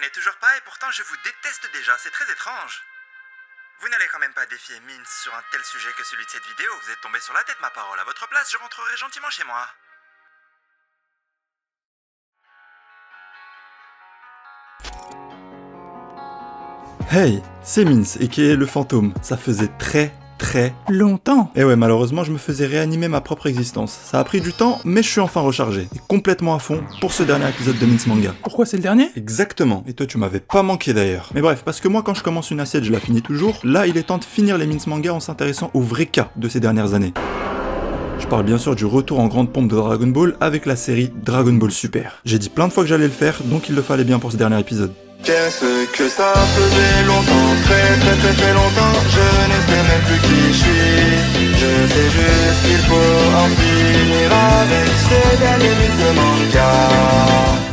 terminez toujours pas et pourtant je vous déteste déjà, c'est très étrange. Vous n'allez quand même pas défier Mintz sur un tel sujet que celui de cette vidéo, vous êtes tombé sur la tête ma parole. À votre place, je rentrerai gentiment chez moi. Hey, c'est Mintz, et qui est le fantôme. Ça faisait très longtemps. Et ouais, malheureusement, je me faisais réanimer ma propre existence. Ça a pris du temps, mais je suis enfin rechargé, et complètement à fond, pour ce dernier épisode de Mintz Manga. Pourquoi c'est le dernier? Exactement, et toi tu m'avais pas manqué d'ailleurs. Mais bref, parce que moi quand je commence une assiette, je la finis toujours, là il est temps de finir les Mintz Manga en s'intéressant au vrai cas de ces dernières années. Je parle bien sûr du retour en grande pompe de Dragon Ball avec la série Dragon Ball Super. J'ai dit plein de fois que j'allais le faire, donc il le fallait bien pour ce dernier épisode. Qu'est-ce que ça faisait longtemps, très longtemps, je ne sais même plus qui je suis. Je sais juste qu'il faut en finir avec ce dernier de manga.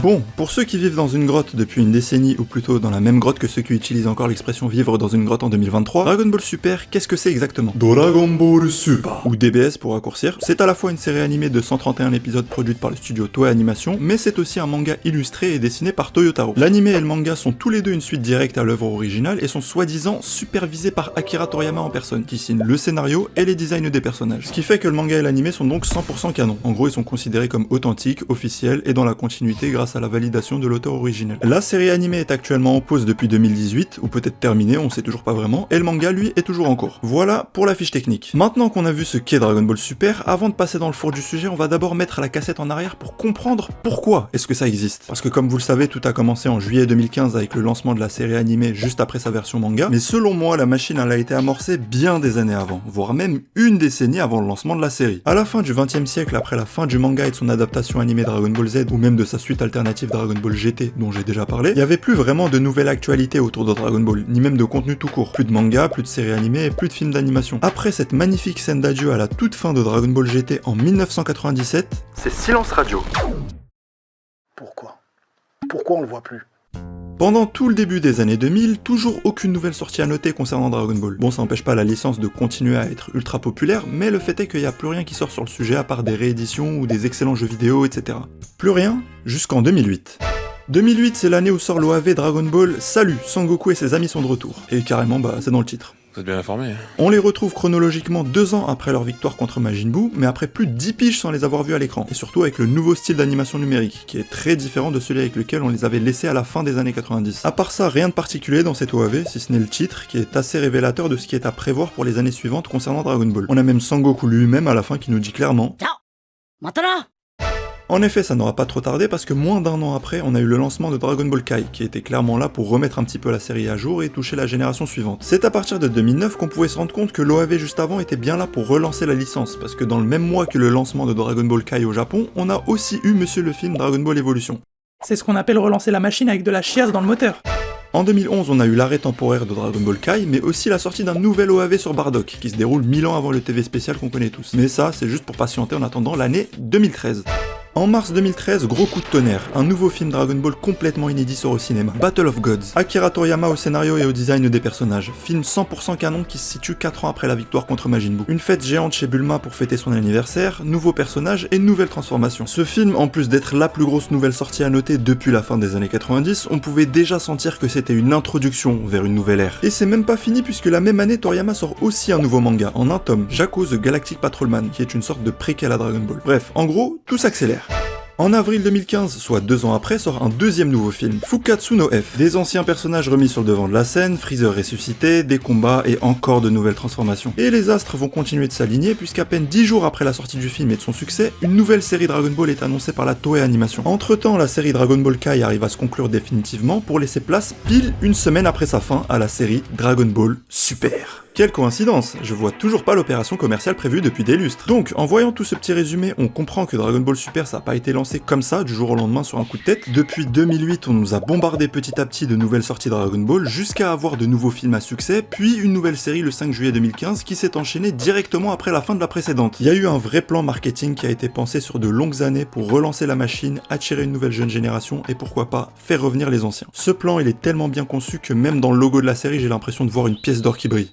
Bon, pour ceux qui vivent dans une grotte depuis une décennie, ou plutôt dans la même grotte que ceux qui utilisent encore l'expression vivre dans une grotte en 2023, Dragon Ball Super, qu'est-ce que c'est exactement? Dragon Ball Super, ou DBS pour raccourcir. C'est à la fois une série animée de 131 épisodes produite par le studio Toei Animation, mais c'est aussi un manga illustré et dessiné par Toyotaro. L'anime et le manga sont tous les deux une suite directe à l'œuvre originale et sont soi-disant supervisés par Akira Toriyama en personne, qui signe le scénario et les designs des personnages. Ce qui fait que le manga et l'anime sont donc 100% canon. En gros, ils sont considérés comme authentiques, officiels et dans la continuité grâce à la validation de l'auteur originel. La série animée est actuellement en pause depuis 2018, ou peut-être terminée, on sait toujours pas vraiment, et le manga lui est toujours en cours. Voilà pour la fiche technique. Maintenant qu'on a vu ce qu'est Dragon Ball Super, avant de passer dans le four du sujet, on va d'abord mettre la cassette en arrière pour comprendre pourquoi est-ce que ça existe. Parce que comme vous le savez, tout a commencé en juillet 2015 avec le lancement de la série animée juste après sa version manga, mais selon moi, la machine elle a été amorcée bien des années avant, voire même une décennie avant le lancement de la série. À la fin du XXe siècle, après la fin du manga et de son adaptation animée Dragon Ball Z, ou même de sa suite alternative Dragon Ball GT dont j'ai déjà parlé, il n'y avait plus vraiment de nouvelle actualité autour de Dragon Ball, ni même de contenu tout court. Plus de manga, plus de séries animées et plus de films d'animation. Après cette magnifique scène d'adieu à la toute fin de Dragon Ball GT en 1997, c'est silence radio. Pourquoi on le voit plus? Pendant tout le début des années 2000, toujours aucune nouvelle sortie à noter concernant Dragon Ball. Bon, ça n'empêche pas la licence de continuer à être ultra populaire, mais le fait est qu'il n'y a plus rien qui sort sur le sujet à part des rééditions ou des excellents jeux vidéo, etc. Plus rien, jusqu'en 2008. 2008, c'est l'année où sort l'OAV Dragon Ball Salut, Son Goku et ses amis sont de retour. Et carrément, c'est dans le titre. Vous êtes bien informé. On les retrouve chronologiquement 2 ans après leur victoire contre Majin Buu, mais après plus de 10 piges sans les avoir vus à l'écran, et surtout avec le nouveau style d'animation numérique, qui est très différent de celui avec lequel on les avait laissés à la fin des années 90. À part ça, rien de particulier dans cette OAV, si ce n'est le titre, qui est assez révélateur de ce qui est à prévoir pour les années suivantes concernant Dragon Ball. On a même Sangoku lui-même à la fin qui nous dit clairement En effet, ça n'aura pas trop tardé parce que moins d'un an après, on a eu le lancement de Dragon Ball Kai, qui était clairement là pour remettre un petit peu la série à jour et toucher la génération suivante. C'est à partir de 2009 qu'on pouvait se rendre compte que l'OAV juste avant était bien là pour relancer la licence, parce que dans le même mois que le lancement de Dragon Ball Kai au Japon, on a aussi eu Monsieur le film Dragon Ball Evolution. C'est ce qu'on appelle relancer la machine avec de la chiasse dans le moteur. En 2011, on a eu l'arrêt temporaire de Dragon Ball Kai, mais aussi la sortie d'un nouvel OAV sur Bardock, qui se déroule 1000 ans avant le TV spécial qu'on connaît tous. Mais ça, c'est juste pour patienter en attendant l'année 2013. En mars 2013, gros coup de tonnerre, un nouveau film Dragon Ball complètement inédit sort au cinéma, Battle of Gods. Akira Toriyama au scénario et au design des personnages, film 100% canon qui se situe 4 ans après la victoire contre Majin Buu. Une fête géante chez Bulma pour fêter son anniversaire, nouveaux personnages et nouvelles transformations. Ce film, en plus d'être la plus grosse nouvelle sortie à noter depuis la fin des années 90, on pouvait déjà sentir que c'était une introduction vers une nouvelle ère. Et c'est même pas fini puisque la même année, Toriyama sort aussi un nouveau manga, en un tome, Jaco the Galactic Patrolman, qui est une sorte de préquel à Dragon Ball. Bref, en gros, tout s'accélère. En avril 2015, soit 2 ans après, sort un deuxième nouveau film, Fukatsu no F. Des anciens personnages remis sur le devant de la scène, Freezer ressuscité, des combats et encore de nouvelles transformations. Et les astres vont continuer de s'aligner puisqu'à peine 10 jours après la sortie du film et de son succès, une nouvelle série Dragon Ball est annoncée par la Toei Animation. Entre temps, la série Dragon Ball Kai arrive à se conclure définitivement pour laisser place pile une semaine après sa fin à la série Dragon Ball Super. Quelle coïncidence, je vois toujours pas l'opération commerciale prévue depuis des lustres. Donc, en voyant tout ce petit résumé, on comprend que Dragon Ball Super ça a pas été lancé comme ça, du jour au lendemain sur un coup de tête. Depuis 2008, on nous a bombardé petit à petit de nouvelles sorties Dragon Ball, jusqu'à avoir de nouveaux films à succès, puis une nouvelle série le 5 juillet 2015 qui s'est enchaînée directement après la fin de la précédente. Il y a eu un vrai plan marketing qui a été pensé sur de longues années pour relancer la machine, attirer une nouvelle jeune génération et pourquoi pas faire revenir les anciens. Ce plan il est tellement bien conçu que même dans le logo de la série j'ai l'impression de voir une pièce d'or qui brille.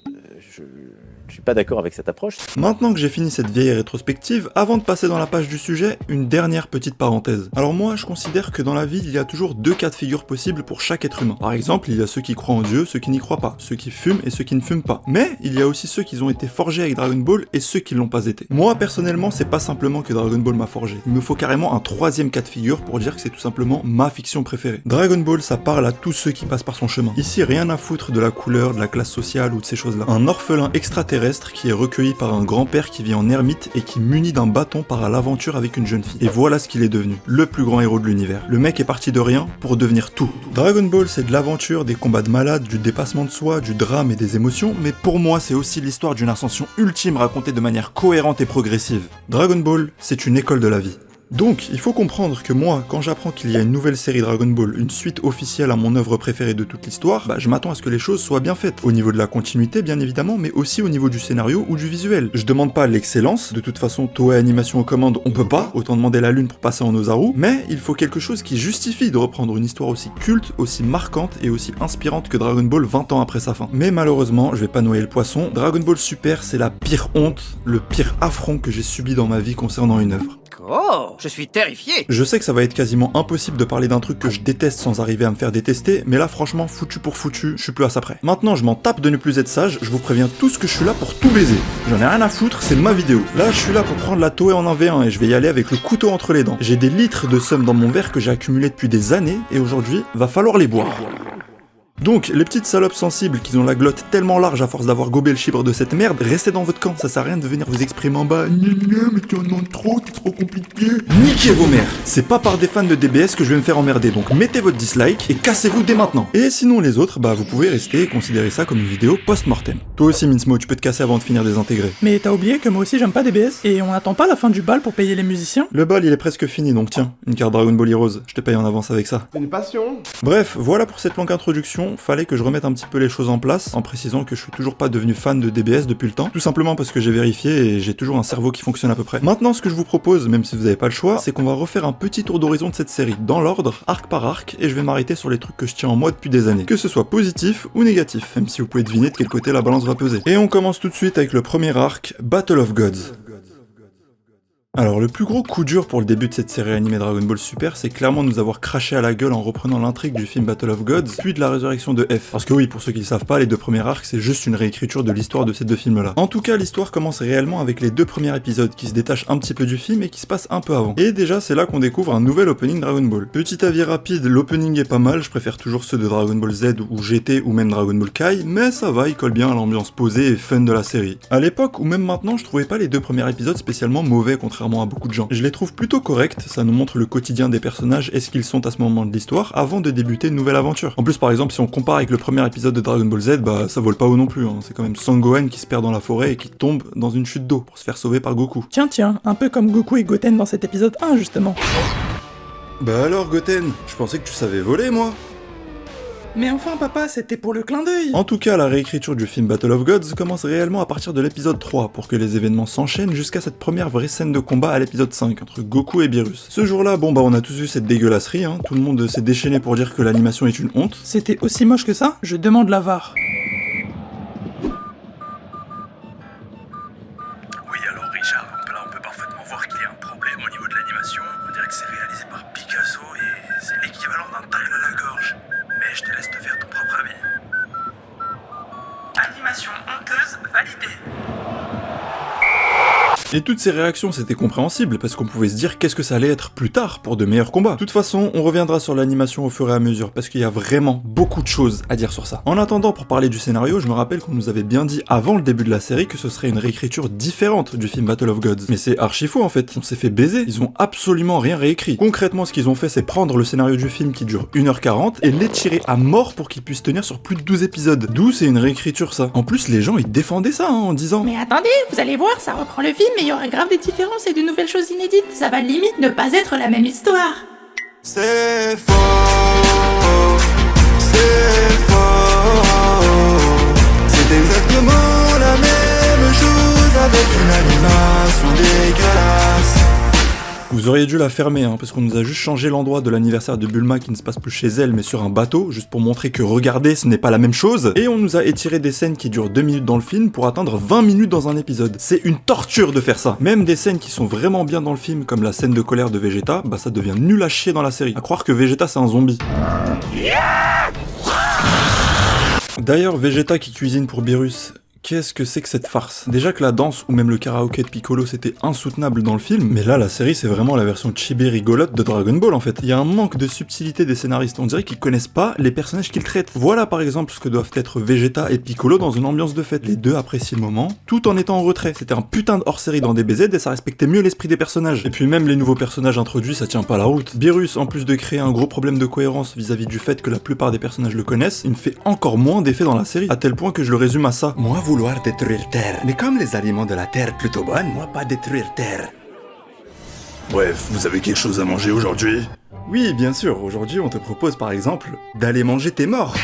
Je suis pas d'accord avec cette approche. Maintenant que j'ai fini cette vieille rétrospective, avant de passer dans la page du sujet, une dernière petite parenthèse. Alors moi, je considère que dans la vie, il y a toujours deux cas de figure possibles pour chaque être humain. Par exemple, il y a ceux qui croient en Dieu, ceux qui n'y croient pas, ceux qui fument et ceux qui ne fument pas. Mais il y a aussi ceux qui ont été forgés avec Dragon Ball et ceux qui l'ont pas été. Moi, personnellement, c'est pas simplement que Dragon Ball m'a forgé. Il me faut carrément un troisième cas de figure pour dire que c'est tout simplement ma fiction préférée. Dragon Ball, ça parle à tous ceux qui passent par son chemin. Ici, rien à foutre de la couleur, de la classe sociale ou de ces choses-là. Un orphelin extraterrestre qui est recueilli par un grand-père qui vit en ermite et qui, muni d'un bâton, part à l'aventure avec une jeune fille. Et voilà ce qu'il est devenu, le plus grand héros de l'univers. Le mec est parti de rien pour devenir tout. Dragon Ball, c'est de l'aventure, des combats de malades, du dépassement de soi, du drame et des émotions, mais pour moi, c'est aussi l'histoire d'une ascension ultime racontée de manière cohérente et progressive. Dragon Ball, c'est une école de la vie. Donc, il faut comprendre que moi, quand j'apprends qu'il y a une nouvelle série Dragon Ball, une suite officielle à mon œuvre préférée de toute l'histoire, je m'attends à ce que les choses soient bien faites. Au niveau de la continuité, bien évidemment, mais aussi au niveau du scénario ou du visuel. Je demande pas l'excellence, de toute façon, Toei Animation aux commandes, on peut pas, autant demander la lune pour passer en Ozaru, mais il faut quelque chose qui justifie de reprendre une histoire aussi culte, aussi marquante et aussi inspirante que Dragon Ball 20 ans après sa fin. Mais malheureusement, je vais pas noyer le poisson, Dragon Ball Super, c'est la pire honte, le pire affront que j'ai subi dans ma vie concernant une œuvre. Oh, je suis terrifié. Je sais que ça va être quasiment impossible de parler d'un truc que je déteste sans arriver à me faire détester, mais là franchement, foutu pour foutu, je suis plus à ça près. Maintenant, je m'en tape de ne plus être sage, je vous préviens tous que je suis là pour tout baiser. J'en ai rien à foutre, c'est ma vidéo. Là, je suis là pour prendre la Toei en 1v1 et je vais y aller avec le couteau entre les dents. J'ai des litres de seum dans mon verre que j'ai accumulé depuis des années et aujourd'hui, va falloir les boire. Donc, les petites salopes sensibles qui ont la glotte tellement large à force d'avoir gobé le chibre de cette merde, restez dans votre camp, ça sert à rien de venir vous exprimer en bas. Mais tu en demandes trop, t'es trop compliqué. Niquez vos mères. C'est pas par des fans de DBS que je vais me faire emmerder, donc mettez votre dislike et cassez-vous dès maintenant. Et sinon les autres, vous pouvez rester et considérer ça comme une vidéo post-mortem. Toi aussi Minsmo, tu peux te casser avant de finir désintégré. Mais t'as oublié que moi aussi j'aime pas DBS, et on attend pas la fin du bal pour payer les musiciens. Le bal il est presque fini, donc tiens, une carte Dragon Ball Heroes, je te paye en avance avec ça. Une passion. Bref, voilà pour cette longue introduction, fallait que je remette un petit peu les choses en place, en précisant que je suis toujours pas devenu fan de DBS depuis le temps, tout simplement parce que j'ai vérifié et j'ai toujours un cerveau qui fonctionne à peu près. Maintenant, ce que je vous propose, même si vous avez pas le choix, c'est qu'on va refaire un petit tour d'horizon de cette série, dans l'ordre, arc par arc, et je vais m'arrêter sur les trucs que je tiens en moi depuis des années, que ce soit positif ou négatif, même si vous pouvez deviner de quel côté la balance va peser. Et on commence tout de suite avec le premier arc, Battle of Gods. Alors le plus gros coup dur pour le début de cette série animée Dragon Ball Super, c'est clairement de nous avoir craché à la gueule en reprenant l'intrigue du film Battle of Gods, puis de la résurrection de F. Parce que oui, pour ceux qui le savent pas, les deux premiers arcs, c'est juste une réécriture de l'histoire de ces deux films-là. En tout cas, l'histoire commence réellement avec les deux premiers épisodes qui se détachent un petit peu du film et qui se passent un peu avant. Et déjà, c'est là qu'on découvre un nouvel opening Dragon Ball. Petit avis rapide, l'opening est pas mal, je préfère toujours ceux de Dragon Ball Z ou GT ou même Dragon Ball Kai, mais ça va, il colle bien à l'ambiance posée et fun de la série. À l'époque, ou même maintenant, je trouvais pas les deux premiers épisodes spécialement mauvais, contrairement à beaucoup de gens. Je les trouve plutôt corrects, ça nous montre le quotidien des personnages et ce qu'ils sont à ce moment de l'histoire avant de débuter une nouvelle aventure. En plus, par exemple, si on compare avec le premier épisode de Dragon Ball Z, ça vole pas haut non plus, hein. C'est quand même Son Gohan qui se perd dans la forêt et qui tombe dans une chute d'eau pour se faire sauver par Goku. Tiens, un peu comme Goku et Goten dans cet épisode 1 justement. Bah alors Goten, je pensais que tu savais voler moi. Mais enfin papa, c'était pour le clin d'œil. En tout cas, la réécriture du film Battle of Gods commence réellement à partir de l'épisode 3, pour que les événements s'enchaînent jusqu'à cette première vraie scène de combat à l'épisode 5, entre Goku et Beerus. Ce jour-là, on a tous vu cette dégueulasserie, hein. Tout le monde s'est déchaîné pour dire que l'animation est une honte. C'était aussi moche que ça? Je demande la VAR. Oui, alors Richard, on peut parfaitement voir qu'il y a un problème au niveau de l'animation. On dirait que c'est réalisé par Picasso et c'est l'équivalent d'un tacle à la gorge. Mais je te laisse te faire ton propre avis. Animation honteuse validée. Et toutes ces réactions c'était compréhensible parce qu'on pouvait se dire qu'est-ce que ça allait être plus tard pour de meilleurs combats. De toute façon, on reviendra sur l'animation au fur et à mesure parce qu'il y a vraiment beaucoup de choses à dire sur ça. En attendant, pour parler du scénario, je me rappelle qu'on nous avait bien dit avant le début de la série que ce serait une réécriture différente du film Battle of Gods. Mais c'est archi faux en fait, on s'est fait baiser, ils ont absolument rien réécrit. Concrètement, ce qu'ils ont fait c'est prendre le scénario du film qui dure 1h40 et l'étirer à mort pour qu'il puisse tenir sur plus de 12 épisodes. D'où c'est une réécriture ça. En plus, les gens ils défendaient ça en disant Mais attendez, vous allez voir, ça reprend le film et il y aura grave des différences et de nouvelles choses inédites. Ça va limite ne pas être la même histoire. C'est faux, c'est faux. C'est exactement la même chose avec une animation dégueulasse. Vous auriez dû la fermer, hein, parce qu'on nous a juste changé l'endroit de l'anniversaire de Bulma qui ne se passe plus chez elle, mais sur un bateau, juste pour montrer que regardez, ce n'est pas la même chose. Et on nous a étiré des scènes qui durent 2 minutes dans le film pour atteindre 20 minutes dans un épisode. C'est une torture de faire ça. Même des scènes qui sont vraiment bien dans le film, comme la scène de colère de Vegeta, bah ça devient nul à chier dans la série. À croire que Vegeta c'est un zombie. D'ailleurs, Vegeta qui cuisine pour Beerus, qu'est-ce que c'est que cette farce? Déjà que la danse ou même le karaoké de Piccolo c'était insoutenable dans le film, mais là la série c'est vraiment la version chibi rigolote de Dragon Ball en fait. Il y a un manque de subtilité des scénaristes, on dirait qu'ils connaissent pas les personnages qu'ils traitent. Voilà par exemple ce que doivent être Vegeta et Piccolo dans une ambiance de fête. Les deux apprécient le moment, tout en étant en retrait. C'était un putain de hors-série dans DBZ et ça respectait mieux l'esprit des personnages. Et puis même les nouveaux personnages introduits ça tient pas la route. Beerus, en plus de créer un gros problème de cohérence vis-à-vis du fait que la plupart des personnages le connaissent, il me fait encore moins d'effet dans la série, à tel point que je le résume à ça. Moi vouloir détruire Terre, mais comme les aliments de la Terre plutôt bonnes, moi pas détruire Terre. Bref, vous avez quelque chose à manger aujourd'hui? Oui, bien sûr, aujourd'hui on te propose par exemple d'aller manger tes morts.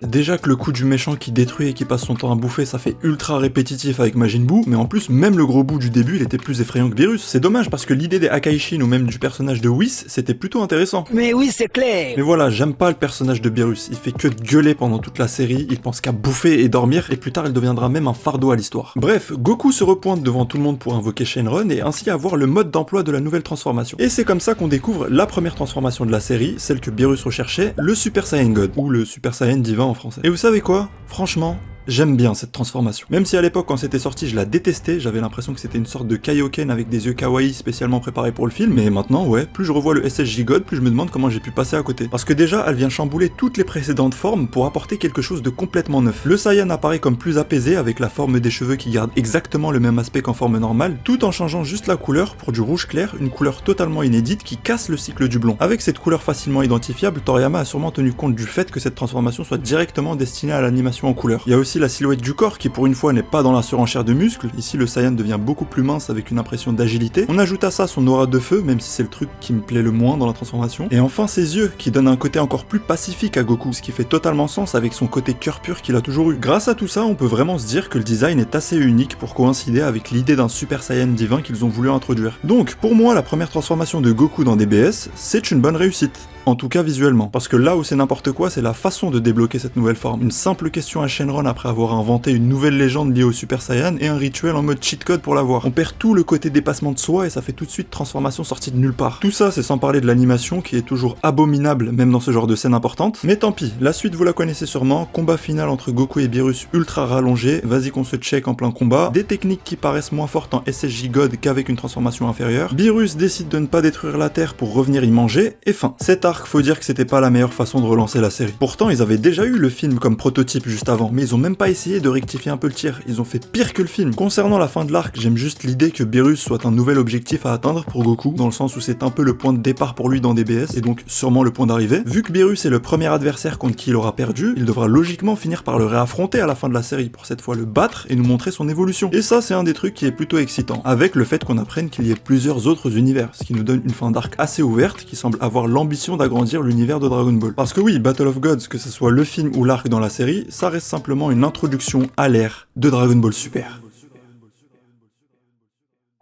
Déjà que le coup du méchant qui détruit et qui passe son temps à bouffer, ça fait ultra répétitif avec Majin Buu, mais en plus, même le gros bout du début, il était plus effrayant que Beerus. C'est dommage parce que l'idée des Akaishin ou même du personnage de Whis, c'était plutôt intéressant. Mais oui, c'est clair. Mais voilà, j'aime pas le personnage de Beerus, il fait que de gueuler pendant toute la série, il pense qu'à bouffer et dormir, et plus tard il deviendra même un fardeau à l'histoire. Bref, Goku se repointe devant tout le monde pour invoquer Shenron et ainsi avoir le mode d'emploi de la nouvelle transformation. Et c'est comme ça qu'on découvre la première transformation de la série, celle que Beerus recherchait, le Super Saiyan God, ou le Super Saiyan divin en français. Et vous savez quoi? Franchement, j'aime bien cette transformation. Même si à l'époque quand c'était sorti je la détestais, j'avais l'impression que c'était une sorte de Kaioken avec des yeux kawaii spécialement préparés pour le film, mais maintenant ouais, plus je revois le SSJ God, plus je me demande comment j'ai pu passer à côté. Parce que déjà elle vient chambouler toutes les précédentes formes pour apporter quelque chose de complètement neuf. Le Saiyan apparaît comme plus apaisé avec la forme des cheveux qui garde exactement le même aspect qu'en forme normale, tout en changeant juste la couleur pour du rouge clair, une couleur totalement inédite qui casse le cycle du blond. Avec cette couleur facilement identifiable, Toriyama a sûrement tenu compte du fait que cette transformation soit directement destinée à l'animation en couleur. Il y a aussi la silhouette du corps qui pour une fois n'est pas dans la surenchère de muscles, ici le Saiyan devient beaucoup plus mince avec une impression d'agilité. On ajoute à ça son aura de feu, même si c'est le truc qui me plaît le moins dans la transformation. Et enfin ses yeux, qui donnent un côté encore plus pacifique à Goku, ce qui fait totalement sens avec son côté cœur pur qu'il a toujours eu. Grâce à tout ça, on peut vraiment se dire que le design est assez unique pour coïncider avec l'idée d'un Super Saiyan divin qu'ils ont voulu introduire. Donc pour moi, la première transformation de Goku dans DBS, c'est une bonne réussite. En tout cas visuellement. Parce que là où c'est n'importe quoi, c'est la façon de débloquer cette nouvelle forme. Une simple question à Shenron après avoir inventé une nouvelle légende liée au Super Saiyan et un rituel en mode cheat code pour l'avoir. On perd tout le côté dépassement de soi et ça fait tout de suite transformation sortie de nulle part. Tout ça, c'est sans parler de l'animation qui est toujours abominable, même dans ce genre de scène importante. Mais tant pis, la suite vous la connaissez sûrement. Combat final entre Goku et Beerus ultra rallongé. Vas-y qu'on se check en plein combat. Des techniques qui paraissent moins fortes en SSJ God qu'avec une transformation inférieure. Beerus décide de ne pas détruire la Terre pour revenir y manger. Et fin. Cet arc, faut dire que c'était pas la meilleure façon de relancer la série. Pourtant, ils avaient déjà eu le film comme prototype juste avant, mais ils ont même pas essayé de rectifier un peu le tir. Ils ont fait pire que le film. Concernant la fin de l'arc, j'aime juste l'idée que Beerus soit un nouvel objectif à atteindre pour Goku, dans le sens où c'est un peu le point de départ pour lui dans DBS, et donc sûrement le point d'arrivée. Vu que Beerus est le premier adversaire contre qui il aura perdu, il devra logiquement finir par le réaffronter à la fin de la série, pour cette fois le battre et nous montrer son évolution. Et ça, c'est un des trucs qui est plutôt excitant, avec le fait qu'on apprenne qu'il y ait plusieurs autres univers, ce qui nous donne une fin d'arc assez ouverte, qui semble avoir l'ambition d'agrandir l'univers de Dragon Ball. Parce que oui, Battle of Gods, que ce soit le film ou l'arc dans la série, ça reste simplement une introduction à l'ère de Dragon Ball Super.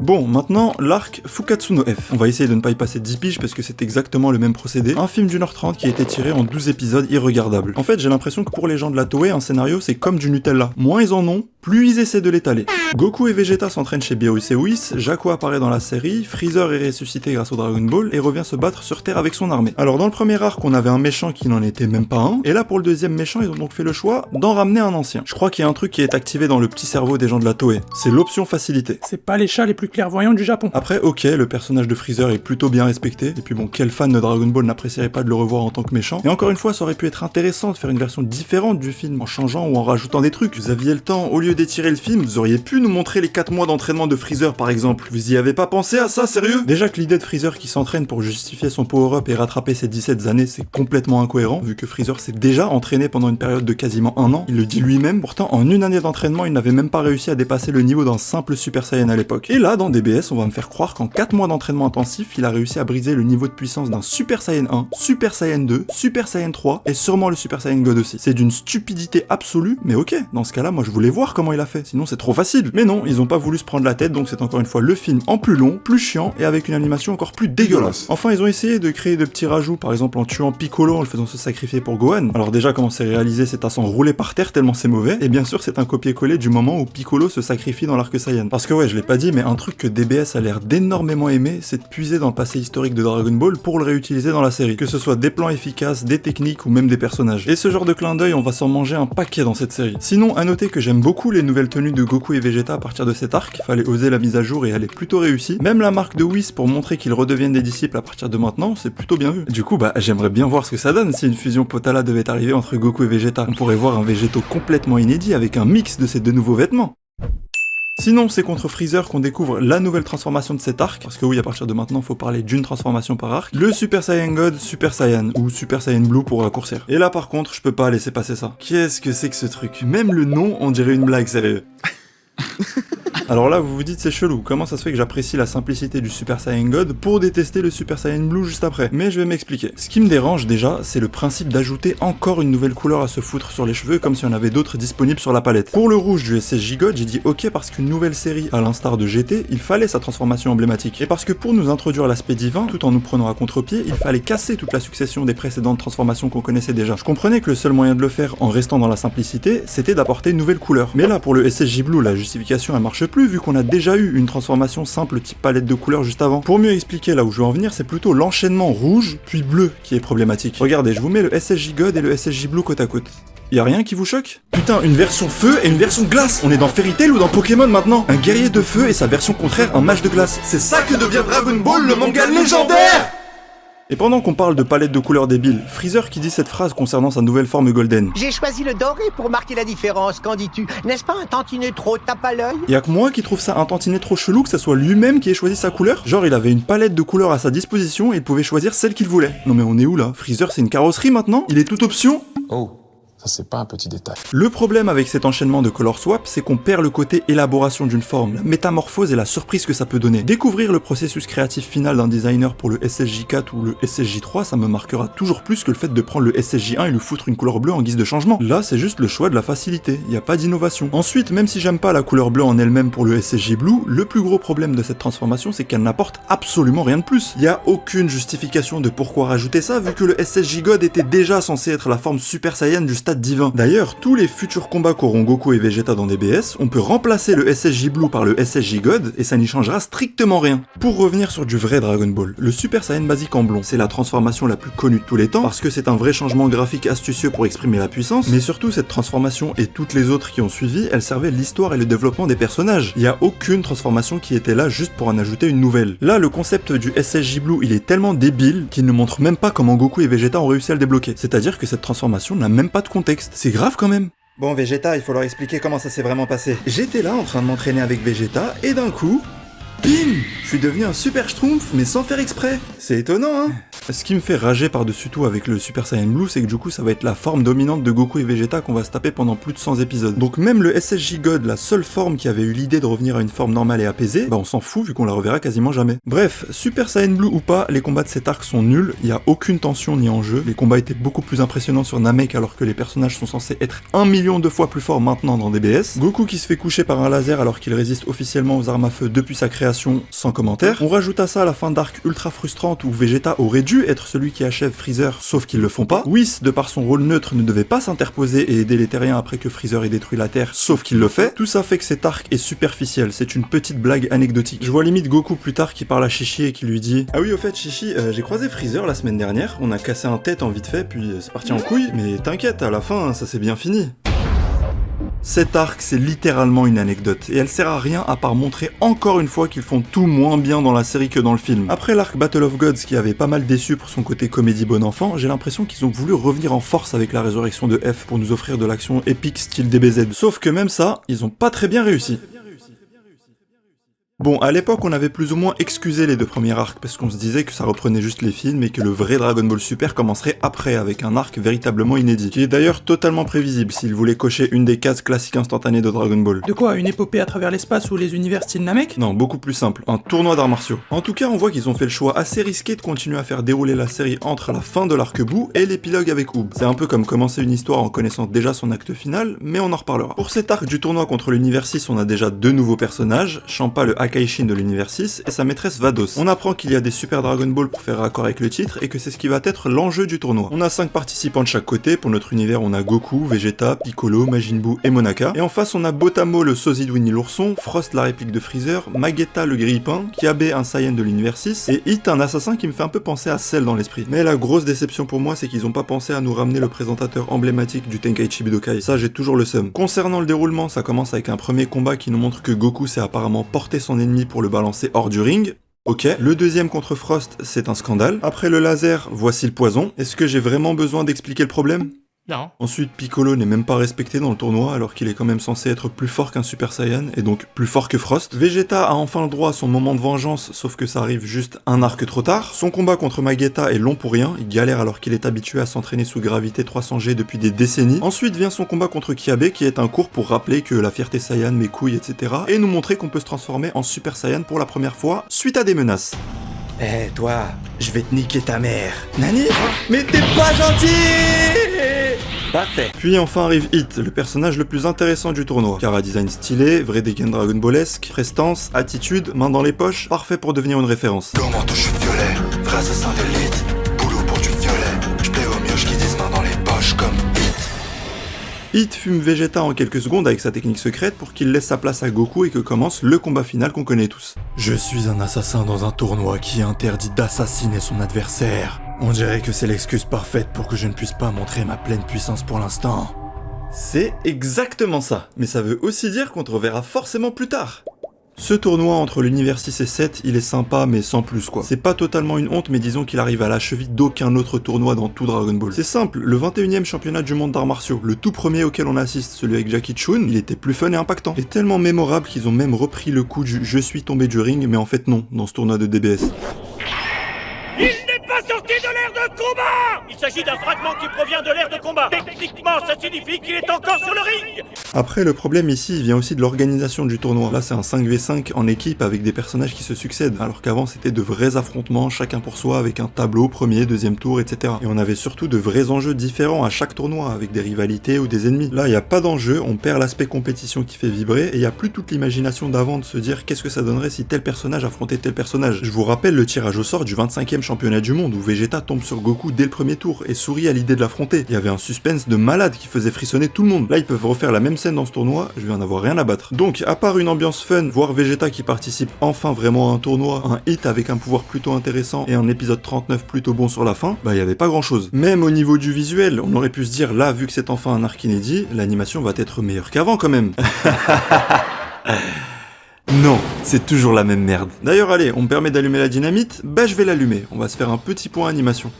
Bon, maintenant, l'arc Fukatsu no F. On va essayer de ne pas y passer 10 piges parce que c'est exactement le même procédé. Un film d'1h30 qui a été tiré en 12 épisodes irregardables. En fait, j'ai l'impression que pour les gens de la Toei, un scénario c'est comme du Nutella. Moins ils en ont, plus ils essaient de l'étaler. Goku et Vegeta s'entraînent chez Beerus et Whis, Jaco apparaît dans la série, Freezer est ressuscité grâce au Dragon Ball et revient se battre sur Terre avec son armée. Alors dans le premier arc, on avait un méchant qui n'en était même pas un, et là pour le deuxième méchant, ils ont donc fait le choix d'en ramener un ancien. Je crois qu'il y a un truc qui est activé dans le petit cerveau des gens de la Toei. C'est l'option facilité. C'est pas les chats les plus clairvoyants du Japon. Après, ok, le personnage de Freezer est plutôt bien respecté, et puis bon, quel fan de Dragon Ball n'apprécierait pas de le revoir en tant que méchant. Et encore une fois, ça aurait pu être intéressant de faire une version différente du film, en changeant ou en rajoutant des trucs. Vous aviez le temps, au lieu d'étirer le film, vous auriez pu nous montrer les 4 mois d'entraînement de Freezer par exemple. Vous y avez pas pensé à ça, sérieux? Déjà que l'idée de Freezer qui s'entraîne pour justifier son power-up et rattraper ses 17 années, c'est complètement incohérent, vu que Freezer s'est déjà entraîné pendant une période de quasiment 1 an, il le dit lui-même. Pourtant, en une année d'entraînement, il n'avait même pas réussi à dépasser le niveau d'un simple Super Saiyan à l'époque. Et là, dans DBS, on va me faire croire qu'en 4 mois d'entraînement intensif, il a réussi à briser le niveau de puissance d'un Super Saiyan 1, Super Saiyan 2, Super Saiyan 3 et sûrement le Super Saiyan God aussi. C'est d'une stupidité absolue, mais ok, dans ce cas-là, moi je voulais voir comment il a fait, sinon c'est trop facile. Mais non, ils ont pas voulu se prendre la tête, donc c'est encore une fois le film en plus long, plus chiant et avec une animation encore plus dégueulasse. Enfin, ils ont essayé de créer de petits rajouts, par exemple en tuant Piccolo en le faisant se sacrifier pour Gohan. Alors déjà, comment c'est réalisé, c'est à s'en rouler par terre tellement c'est mauvais, et bien sûr c'est un copier-coller du moment où Piccolo se sacrifie dans l'arc Saiyan. Parce que ouais, je l'ai pas dit, mais un truc que DBS a l'air d'énormément aimer, c'est de puiser dans le passé historique de Dragon Ball pour le réutiliser dans la série. Que ce soit des plans efficaces, des techniques ou même des personnages. Et ce genre de clin d'œil, on va s'en manger un paquet dans cette série. Sinon, à noter que j'aime beaucoup les nouvelles tenues de Goku et Vegeta à partir de cet arc, fallait oser la mise à jour et elle est plutôt réussie. Même la marque de Whis pour montrer qu'ils redeviennent des disciples à partir de maintenant, c'est plutôt bien vu. Du coup, bah j'aimerais bien voir ce que ça donne si une fusion Potala devait arriver entre Goku et Vegeta. On pourrait voir un Végéto complètement inédit avec un mix de ces deux nouveaux vêtements. Sinon, c'est contre Freezer qu'on découvre la nouvelle transformation de cet arc, parce que oui, à partir de maintenant, faut parler d'une transformation par arc, le Super Saiyan God, Super Saiyan, ou Super Saiyan Blue pour raccourcir. Et là, par contre, je peux pas laisser passer ça. Qu'est-ce que c'est que ce truc? Même le nom, on dirait une blague, sérieux. Alors là, vous vous dites c'est chelou, comment ça se fait que j'apprécie la simplicité du Super Saiyan God pour détester le Super Saiyan Blue juste après? Mais je vais m'expliquer. Ce qui me dérange déjà, c'est le principe d'ajouter encore une nouvelle couleur à se foutre sur les cheveux comme si on avait d'autres disponibles sur la palette. Pour le rouge du SSJ God, j'ai dit ok parce qu'une nouvelle série, à l'instar de GT, il fallait sa transformation emblématique. Et parce que pour nous introduire l'aspect divin, tout en nous prenant à contre-pied, il fallait casser toute la succession des précédentes transformations qu'on connaissait déjà. Je comprenais que le seul moyen de le faire en restant dans la simplicité, c'était d'apporter une nouvelle couleur. Mais là, pour le SSJ Blue, la justification elle marche plus vu qu'on a déjà eu une transformation simple type palette de couleurs juste avant. Pour mieux expliquer là où je veux en venir, c'est plutôt l'enchaînement rouge puis bleu qui est problématique. Regardez, je vous mets le SSJ God et le SSJ Blue côte à côte. Y'a rien qui vous choque? Putain, une version feu et une version glace! On est dans Fairy Tail ou dans Pokémon maintenant? Un guerrier de feu et sa version contraire, un mage de glace. C'est ça que devient Dragon Ball, le manga légendaire! Et pendant qu'on parle de palette de couleurs débiles, Freezer qui dit cette phrase concernant sa nouvelle forme golden. J'ai choisi le doré pour marquer la différence, qu'en dis-tu? N'est-ce pas un tantinet trop tape à l'œil? Y'a que moi qui trouve ça un tantinet trop chelou que ça soit lui-même qui ait choisi sa couleur? Genre il avait une palette de couleurs à sa disposition et il pouvait choisir celle qu'il voulait. Non mais on est où là? Freezer c'est une carrosserie maintenant? Il est toute option? Oh, ça c'est pas un petit détail. Le problème avec cet enchaînement de color swap, c'est qu'on perd le côté élaboration d'une forme, la métamorphose et la surprise que ça peut donner. Découvrir le processus créatif final d'un designer pour le SSJ4 ou le SSJ3, ça me marquera toujours plus que le fait de prendre le SSJ1 et lui foutre une couleur bleue en guise de changement. Là, c'est juste le choix de la facilité, y a pas d'innovation. Ensuite, même si j'aime pas la couleur bleue en elle-même pour le SSJ Blue, le plus gros problème de cette transformation, c'est qu'elle n'apporte absolument rien de plus. Y a aucune justification de pourquoi rajouter ça, vu que le SSJ God était déjà censé être la forme Super Saiyan du stade divin. D'ailleurs, tous les futurs combats qu'auront Goku et Vegeta dans DBS, on peut remplacer le SSJ Blue par le SSJ God et ça n'y changera strictement rien. Pour revenir sur du vrai Dragon Ball, le Super Saiyan basique en blond, c'est la transformation la plus connue de tous les temps parce que c'est un vrai changement graphique astucieux pour exprimer la puissance, mais surtout cette transformation et toutes les autres qui ont suivi, elles servaient l'histoire et le développement des personnages. Il y a aucune transformation qui était là juste pour en ajouter une nouvelle. Là, le concept du SSJ Blue, il est tellement débile qu'il ne montre même pas comment Goku et Vegeta ont réussi à le débloquer. C'est-à-dire que cette transformation n'a même pas de contexte. C'est grave quand même. Bon Vegeta, il faut leur expliquer comment ça s'est vraiment passé. J'étais là en train de m'entraîner avec Vegeta et d'un coup, bim! Je suis devenu un super schtroumpf mais sans faire exprès. C'est étonnant hein? Ce qui me fait rager par-dessus tout avec le Super Saiyan Blue, c'est que du coup ça va être la forme dominante de Goku et Vegeta qu'on va se taper pendant plus de 100 épisodes. Donc même le SSJ God, la seule forme qui avait eu l'idée de revenir à une forme normale et apaisée, bah on s'en fout vu qu'on la reverra quasiment jamais. Bref, Super Saiyan Blue ou pas, les combats de cet arc sont nuls, il y a aucune tension ni enjeu, les combats étaient beaucoup plus impressionnants sur Namek alors que les personnages sont censés être 1 million de fois plus forts maintenant dans DBS. Goku qui se fait coucher par un laser alors qu'il résiste officiellement aux armes à feu depuis sa création, sans commentaire. On rajoute à ça la fin d'arc ultra frustrante où Vegeta aurait dû être celui qui achève Freezer, sauf qu'ils le font pas. Whis, de par son rôle neutre, ne devait pas s'interposer et aider les terriens après que Freezer ait détruit la Terre, sauf qu'il le fait. Tout ça fait que cet arc est superficiel, c'est une petite blague anecdotique. Je vois limite Goku plus tard qui parle à Chichi et qui lui dit « Ah oui, au fait Chichi, j'ai croisé Freezer la semaine dernière, on a cassé un tête en vite fait, puis c'est parti en couille, mais t'inquiète, à la fin, ça s'est bien fini. » Cet arc, c'est littéralement une anecdote, et elle sert à rien à part montrer encore une fois qu'ils font tout moins bien dans la série que dans le film. Après l'arc Battle of Gods qui avait pas mal déçu pour son côté comédie bon enfant, j'ai l'impression qu'ils ont voulu revenir en force avec la résurrection de F pour nous offrir de l'action épique style DBZ. Sauf que même ça, ils ont pas très bien réussi. Bon, à l'époque, on avait plus ou moins excusé les deux premiers arcs, parce qu'on se disait que ça reprenait juste les films et que le vrai Dragon Ball Super commencerait après, avec un arc véritablement inédit, qui est d'ailleurs totalement prévisible s'il voulait cocher une des cases classiques instantanées de Dragon Ball. De quoi, une épopée à travers l'espace ou les univers style Namek? Non, beaucoup plus simple, un tournoi d'arts martiaux. En tout cas, on voit qu'ils ont fait le choix assez risqué de continuer à faire dérouler la série entre la fin de l'arc Boo et l'épilogue avec Oob. C'est un peu comme commencer une histoire en connaissant déjà son acte final, mais on en reparlera. Pour cet arc du tournoi contre l'univers 6, on a déjà deux nouveaux personnages, Champa le Hakaishin de l'univers 6 et sa maîtresse Vados. On apprend qu'il y a des Super Dragon Ball pour faire raccord avec le titre et que c'est ce qui va être l'enjeu du tournoi. On a 5 participants de chaque côté, pour notre univers on a Goku, Vegeta, Piccolo, Majin Buu et Monaka. Et en face on a Botamo le sosie de Winnie l'ourson, Frost la réplique de Freezer, Magetta le grille-pain, Kiabe un Saiyan de l'univers 6 et Hit un assassin qui me fait un peu penser à Cell dans l'esprit. Mais la grosse déception pour moi c'est qu'ils ont pas pensé à nous ramener le présentateur emblématique du Tenkaichi Budokai. Ça j'ai toujours le seum. Concernant le déroulement, ça commence avec un premier combat qui nous montre que Goku s'est apparemment porté son ennemi pour le balancer hors du ring. Ok, le deuxième contre Frost, c'est un scandale. Après le laser, voici le poison. Est-ce que j'ai vraiment besoin d'expliquer le problème ? Non. Ensuite, Piccolo n'est même pas respecté dans le tournoi alors qu'il est quand même censé être plus fort qu'un Super Saiyan et donc plus fort que Frost. Vegeta a enfin le droit à son moment de vengeance, sauf que ça arrive juste un arc trop tard. Son combat contre Magetta est long pour rien, il galère alors qu'il est habitué à s'entraîner sous gravité 300G depuis des décennies. Ensuite vient son combat contre Kiabe qui est un cours pour rappeler que la fierté Saiyan, mes couilles, etc. et nous montrer qu'on peut se transformer en Super Saiyan pour la première fois suite à des menaces. Eh toi, je vais te niquer ta mère. Nani ? Mais t'es pas gentil. Parfait. Puis enfin arrive Hit, le personnage le plus intéressant du tournoi. Cara design stylé, vrai dégain Dragon Ballesque, prestance, attitude, main dans les poches, parfait pour devenir une référence. Comment touche violet, vrai assassin d'élite, boulot pour du violet, j'plais aux mioches qui disent main dans les poches comme Hit fume Vegeta en quelques secondes avec sa technique secrète pour qu'il laisse sa place à Goku et que commence le combat final qu'on connaît tous. Je suis un assassin dans un tournoi qui interdit d'assassiner son adversaire. On dirait que c'est l'excuse parfaite pour que je ne puisse pas montrer ma pleine puissance pour l'instant. C'est exactement ça, mais ça veut aussi dire qu'on te reverra forcément plus tard. Ce tournoi entre l'univers 6 et 7, il est sympa mais sans plus quoi. C'est pas totalement une honte mais disons qu'il arrive à la cheville d'aucun autre tournoi dans tout Dragon Ball. C'est simple, le 21e championnat du monde d'arts martiaux, le tout premier auquel on assiste, celui avec Jackie Chun, il était plus fun et impactant. Et tellement mémorable qu'ils ont même repris le coup du « je suis tombé du ring » mais en fait non, dans ce tournoi de DBS. Il n'est pas sorti de l'aire de combat! Il s'agit d'un fragment qui provient de l'aire de combat. Techniquement, ça signifie qu'il est encore sur le ring! Après, le problème ici, il vient aussi de l'organisation du tournoi. Là, c'est un 5v5 en équipe avec des personnages qui se succèdent, alors qu'avant, c'était de vrais affrontements, chacun pour soi, avec un tableau, premier, deuxième tour, etc. Et on avait surtout de vrais enjeux différents à chaque tournoi, avec des rivalités ou des ennemis. Là, il n'y a pas d'enjeu, on perd l'aspect compétition qui fait vibrer, et il n'y a plus toute l'imagination d'avant de se dire qu'est-ce que ça donnerait si tel personnage affrontait tel personnage. Je vous rappelle le tirage au sort du 25e championnat du monde, où Vegeta tombe sur Goku dès le premier tour, et sourit à l'idée de l'affronter. Il y avait un suspense de malade qui faisait frissonner tout le monde. Là, ils peuvent refaire la même scène dans ce tournoi, je vais en avoir rien à battre. Donc, à part une ambiance fun, voir Vegeta qui participe enfin vraiment à un tournoi, un hit avec un pouvoir plutôt intéressant et un épisode 39 plutôt bon sur la fin, bah il y avait pas grand chose. Même au niveau du visuel, on aurait pu se dire là, vu que c'est enfin un arc inédit, l'animation va être meilleure qu'avant quand même. Non, c'est toujours la même merde. D'ailleurs allez, on me permet d'allumer la dynamite, bah je vais l'allumer, on va se faire un petit point animation.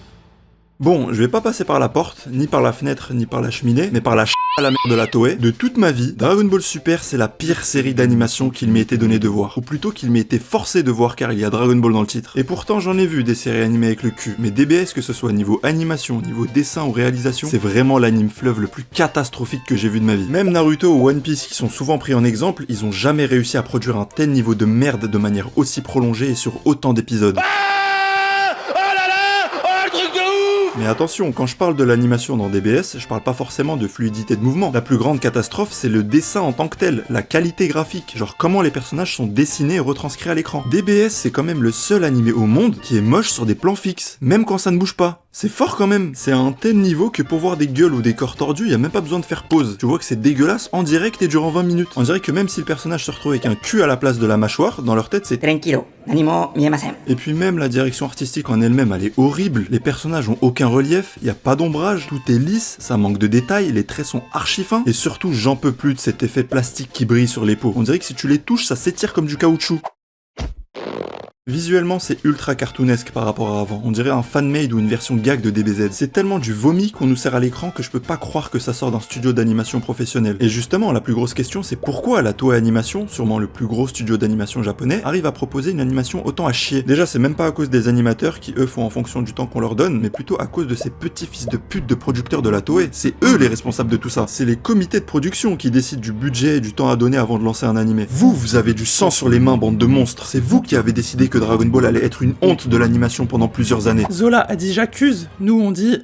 Bon, je vais pas passer par la porte, ni par la fenêtre, ni par la cheminée, mais par la à la merde de la Toei. De toute ma vie, Dragon Ball Super, c'est la pire série d'animation qu'il m'ait été donné de voir. Ou plutôt qu'il m'ait été forcé de voir car il y a Dragon Ball dans le titre. Et pourtant, j'en ai vu des séries animées avec le cul. Mais DBS, que ce soit niveau animation, niveau dessin ou réalisation, c'est vraiment l'anime fleuve le plus catastrophique que j'ai vu de ma vie. Même Naruto ou One Piece, qui sont souvent pris en exemple, ils ont jamais réussi à produire un tel niveau de merde de manière aussi prolongée et sur autant d'épisodes. Mais attention, quand je parle de l'animation dans DBS, je parle pas forcément de fluidité de mouvement. La plus grande catastrophe, c'est le dessin en tant que tel, la qualité graphique, genre comment les personnages sont dessinés et retranscrits à l'écran. DBS, c'est quand même le seul animé au monde qui est moche sur des plans fixes, même quand ça ne bouge pas. C'est fort quand même, c'est à un tel niveau que pour voir des gueules ou des corps tordus, y a même pas besoin de faire pause. Tu vois que c'est dégueulasse en direct et durant 20 minutes. On dirait que même si le personnage se retrouve avec un cul à la place de la mâchoire, dans leur tête c'est Tranquilo, nanimo miemasen. Et puis même la direction artistique en elle-même, elle est horrible. Les personnages ont aucun relief, y a pas d'ombrage, tout est lisse, ça manque de détails, les traits sont archi fins. Et surtout, j'en peux plus de cet effet plastique qui brille sur les peaux. On dirait que si tu les touches, ça s'étire comme du caoutchouc. Visuellement, c'est ultra cartoonesque par rapport à avant. On dirait un fan-made ou une version gag de DBZ. C'est tellement du vomi qu'on nous sert à l'écran que je peux pas croire que ça sort d'un studio d'animation professionnel. Et justement, la plus grosse question, c'est pourquoi la Toei Animation, sûrement le plus gros studio d'animation japonais, arrive à proposer une animation autant à chier. Déjà, c'est même pas à cause des animateurs qui eux font en fonction du temps qu'on leur donne, mais plutôt à cause de ces petits fils de pute de producteurs de la Toei. C'est eux les responsables de tout ça. C'est les comités de production qui décident du budget et du temps à donner avant de lancer un animé. Vous avez du sang sur les mains, bande de monstres. C'est vous qui avez décidé que Dragon Ball allait être une honte de l'animation pendant plusieurs années. Zola a dit j'accuse, nous on dit...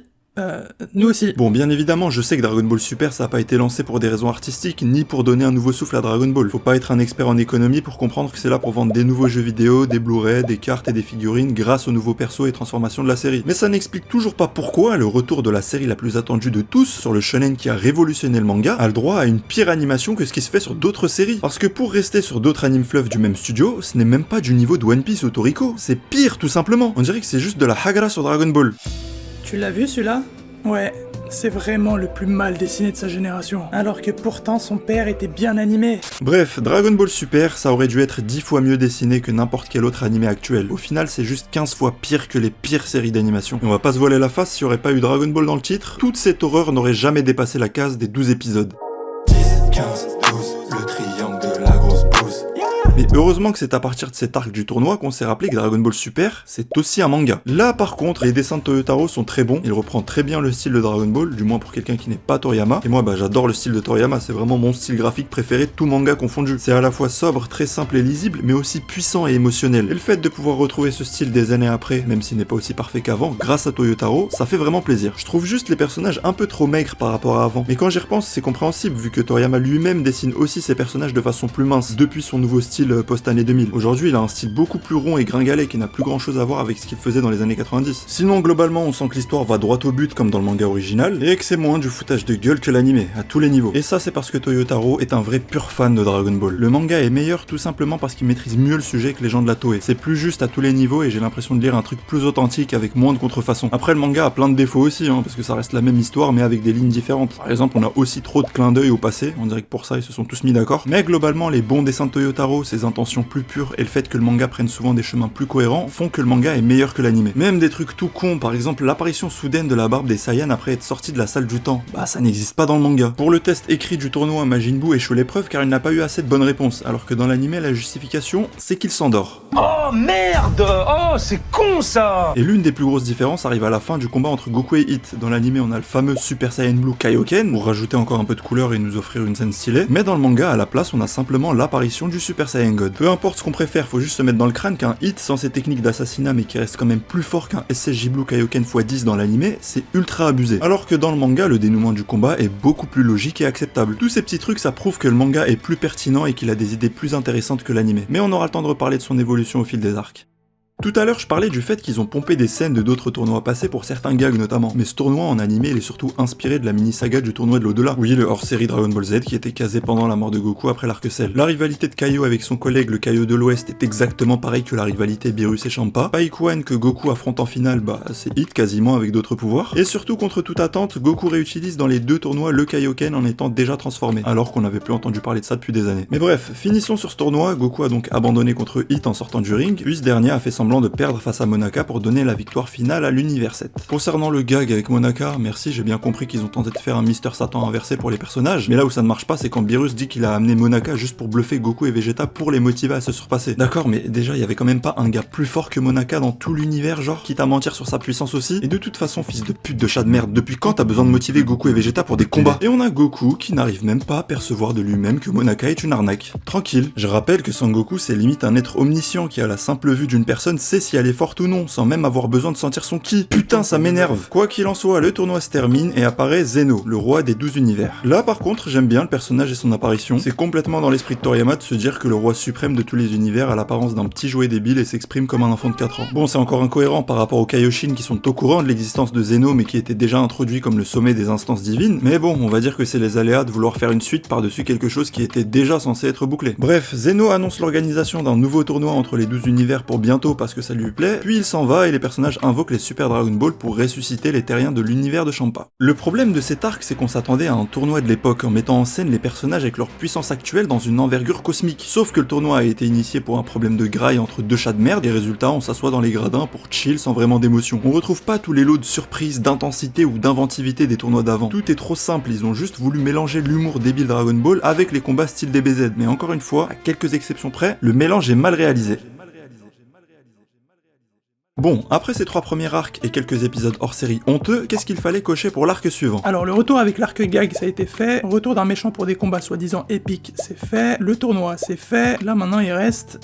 nous aussi. Bon, bien évidemment, je sais que Dragon Ball Super ça a pas été lancé pour des raisons artistiques, ni pour donner un nouveau souffle à Dragon Ball. Faut pas être un expert en économie pour comprendre que c'est là pour vendre des nouveaux jeux vidéo, des Blu-ray, des cartes et des figurines grâce aux nouveaux persos et transformations de la série. Mais ça n'explique toujours pas pourquoi le retour de la série la plus attendue de tous, sur le shonen qui a révolutionné le manga, a le droit à une pire animation que ce qui se fait sur d'autres séries. Parce que pour rester sur d'autres anime fleuves du même studio, ce n'est même pas du niveau de One Piece ou Toriko, c'est pire tout simplement. On dirait que c'est juste de la Hagara sur Dragon Ball. Tu l'as vu celui-là? Ouais, c'est vraiment le plus mal dessiné de sa génération, alors que pourtant son père était bien animé. Bref, Dragon Ball Super, ça aurait dû être 10 fois mieux dessiné que n'importe quel autre animé actuel. Au final, c'est juste 15 fois pire que les pires séries d'animation. Et on va pas se voiler la face, s'il y aurait pas eu Dragon Ball dans le titre, toute cette horreur n'aurait jamais dépassé la case des 12 épisodes. 10, 15, 12, le triangle de la grosse bouse. Mais heureusement que c'est à partir de cet arc du tournoi qu'on s'est rappelé que Dragon Ball Super, c'est aussi un manga. Là par contre, les dessins de Toyotaro sont très bons, il reprend très bien le style de Dragon Ball, du moins pour quelqu'un qui n'est pas Toriyama, et moi j'adore le style de Toriyama, c'est vraiment mon style graphique préféré de tout manga confondu. C'est à la fois sobre, très simple et lisible, mais aussi puissant et émotionnel. Et le fait de pouvoir retrouver ce style des années après, même s'il n'est pas aussi parfait qu'avant, grâce à Toyotaro, ça fait vraiment plaisir. Je trouve juste les personnages un peu trop maigres par rapport à avant, mais quand j'y repense, c'est compréhensible vu que Toriyama lui-même dessine aussi ses personnages de façon plus mince, depuis son nouveau style post-année 2000. Aujourd'hui, il a un style beaucoup plus rond et gringalet qui n'a plus grand chose à voir avec ce qu'il faisait dans les années 90. Sinon, globalement, on sent que l'histoire va droit au but comme dans le manga original, et que c'est moins du foutage de gueule que l'animé, à tous les niveaux. Et ça, c'est parce que Toyotaro est un vrai pur fan de Dragon Ball. Le manga est meilleur tout simplement parce qu'il maîtrise mieux le sujet que les gens de la Toei. C'est plus juste à tous les niveaux et j'ai l'impression de lire un truc plus authentique avec moins de contrefaçon. Après, le manga a plein de défauts aussi, parce que ça reste la même histoire mais avec des lignes différentes. Par exemple, on a aussi trop de clins d'œil au passé, on dirait que pour ça, ils se sont tous mis d'accord. Mais globalement, les bons dessins de Toyotaro, ses intentions plus pures et le fait que le manga prenne souvent des chemins plus cohérents font que le manga est meilleur que l'anime. Même des trucs tout cons, par exemple l'apparition soudaine de la barbe des Saiyans après être sorti de la salle du temps, bah ça n'existe pas dans le manga. Pour le test écrit du tournoi, Majin Buu échoue l'épreuve car il n'a pas eu assez de bonnes réponses, alors que dans l'anime la justification c'est qu'il s'endort. Oh merde! Oh c'est con ça! Et l'une des plus grosses différences arrive à la fin du combat entre Goku et Hit. Dans l'anime on a le fameux Super Saiyan Blue Kaioken, pour rajouter encore un peu de couleur et nous offrir une scène stylée, mais dans le manga à la place on a simplement l'apparition du Super Saiyan God. Peu importe ce qu'on préfère, faut juste se mettre dans le crâne qu'un Hit sans ses techniques d'assassinat mais qui reste quand même plus fort qu'un SSJ Blue Kaioken x10 dans l'anime, c'est ultra abusé. Alors que dans le manga, le dénouement du combat est beaucoup plus logique et acceptable. Tous ces petits trucs ça prouve que le manga est plus pertinent et qu'il a des idées plus intéressantes que l'anime. Mais on aura le temps de reparler de son évolution au fil des arcs. Tout à l'heure, je parlais du fait qu'ils ont pompé des scènes de d'autres tournois passés pour certains gags notamment, mais ce tournoi en animé, il est surtout inspiré de la mini-saga du tournoi de l'au-delà. Oui, le hors-série Dragon Ball Z qui était casé pendant la mort de Goku après l'arc Cell. La rivalité de Kaio avec son collègue le Kaio de l'Ouest est exactement pareil que la rivalité Beerus et Champa. Paikuan que Goku affronte en finale, bah c'est Hit quasiment avec d'autres pouvoirs. Et surtout, contre toute attente, Goku réutilise dans les deux tournois le Kaioken en étant déjà transformé, alors qu'on n'avait plus entendu parler de ça depuis des années. Mais bref, finissons sur ce tournoi, Goku a donc abandonné contre Hit en sortant du ring, puis ce dernier a fait semblant de perdre face à Monaka pour donner la victoire finale à l'univers 7. Concernant le gag avec Monaka, merci, j'ai bien compris qu'ils ont tenté de faire un Mister Satan inversé pour les personnages, mais là où ça ne marche pas, c'est quand Beerus dit qu'il a amené Monaka juste pour bluffer Goku et Vegeta pour les motiver à se surpasser. D'accord, mais déjà, il y avait quand même pas un gars plus fort que Monaka dans tout l'univers, genre, quitte à mentir sur sa puissance aussi. Et de toute façon, fils de pute de chat de merde, depuis quand t'as besoin de motiver Goku et Vegeta pour des combats? Et on a Goku qui n'arrive même pas à percevoir de lui-même que Monaka est une arnaque. Tranquille. Je rappelle que Son Goku, c'est limite un être omniscient qui à la simple vue d'une personne sait si elle est forte ou non, sans même avoir besoin de sentir son ki. Putain, ça m'énerve. Quoi qu'il en soit, le tournoi se termine et apparaît Zeno, le roi des 12 univers. Là par contre, j'aime bien le personnage et son apparition. C'est complètement dans l'esprit de Toriyama de se dire que le roi suprême de tous les univers a l'apparence d'un petit jouet débile et s'exprime comme un enfant de 4 ans. Bon, c'est encore incohérent par rapport aux Kaioshin qui sont au courant de l'existence de Zeno mais qui étaient déjà introduits comme le sommet des instances divines, mais bon, on va dire que c'est les aléas de vouloir faire une suite par-dessus quelque chose qui était déjà censé être bouclé. Bref, Zeno annonce l'organisation d'un nouveau tournoi entre les 12 univers pour bientôt parce parce que ça lui plaît, puis il s'en va et les personnages invoquent les Super Dragon Ball pour ressusciter les terriens de l'univers de Champa. Le problème de cet arc, c'est qu'on s'attendait à un tournoi de l'époque en mettant en scène les personnages avec leur puissance actuelle dans une envergure cosmique. Sauf que le tournoi a été initié pour un problème de graille entre deux chats de merde et résultat on s'assoit dans les gradins pour chill sans vraiment d'émotion. On retrouve pas tous les lots de surprise, d'intensité ou d'inventivité des tournois d'avant. Tout est trop simple, ils ont juste voulu mélanger l'humour débile Dragon Ball avec les combats style DBZ, mais encore une fois, à quelques exceptions près, le mélange est mal réalisé. Bon, après ces 3 premiers arcs et quelques épisodes hors série honteux, qu'est-ce qu'il fallait cocher pour l'arc suivant? Alors le retour avec l'arc gag ça a été fait, retour d'un méchant pour des combats soi-disant épiques c'est fait, le tournoi c'est fait, là maintenant il reste...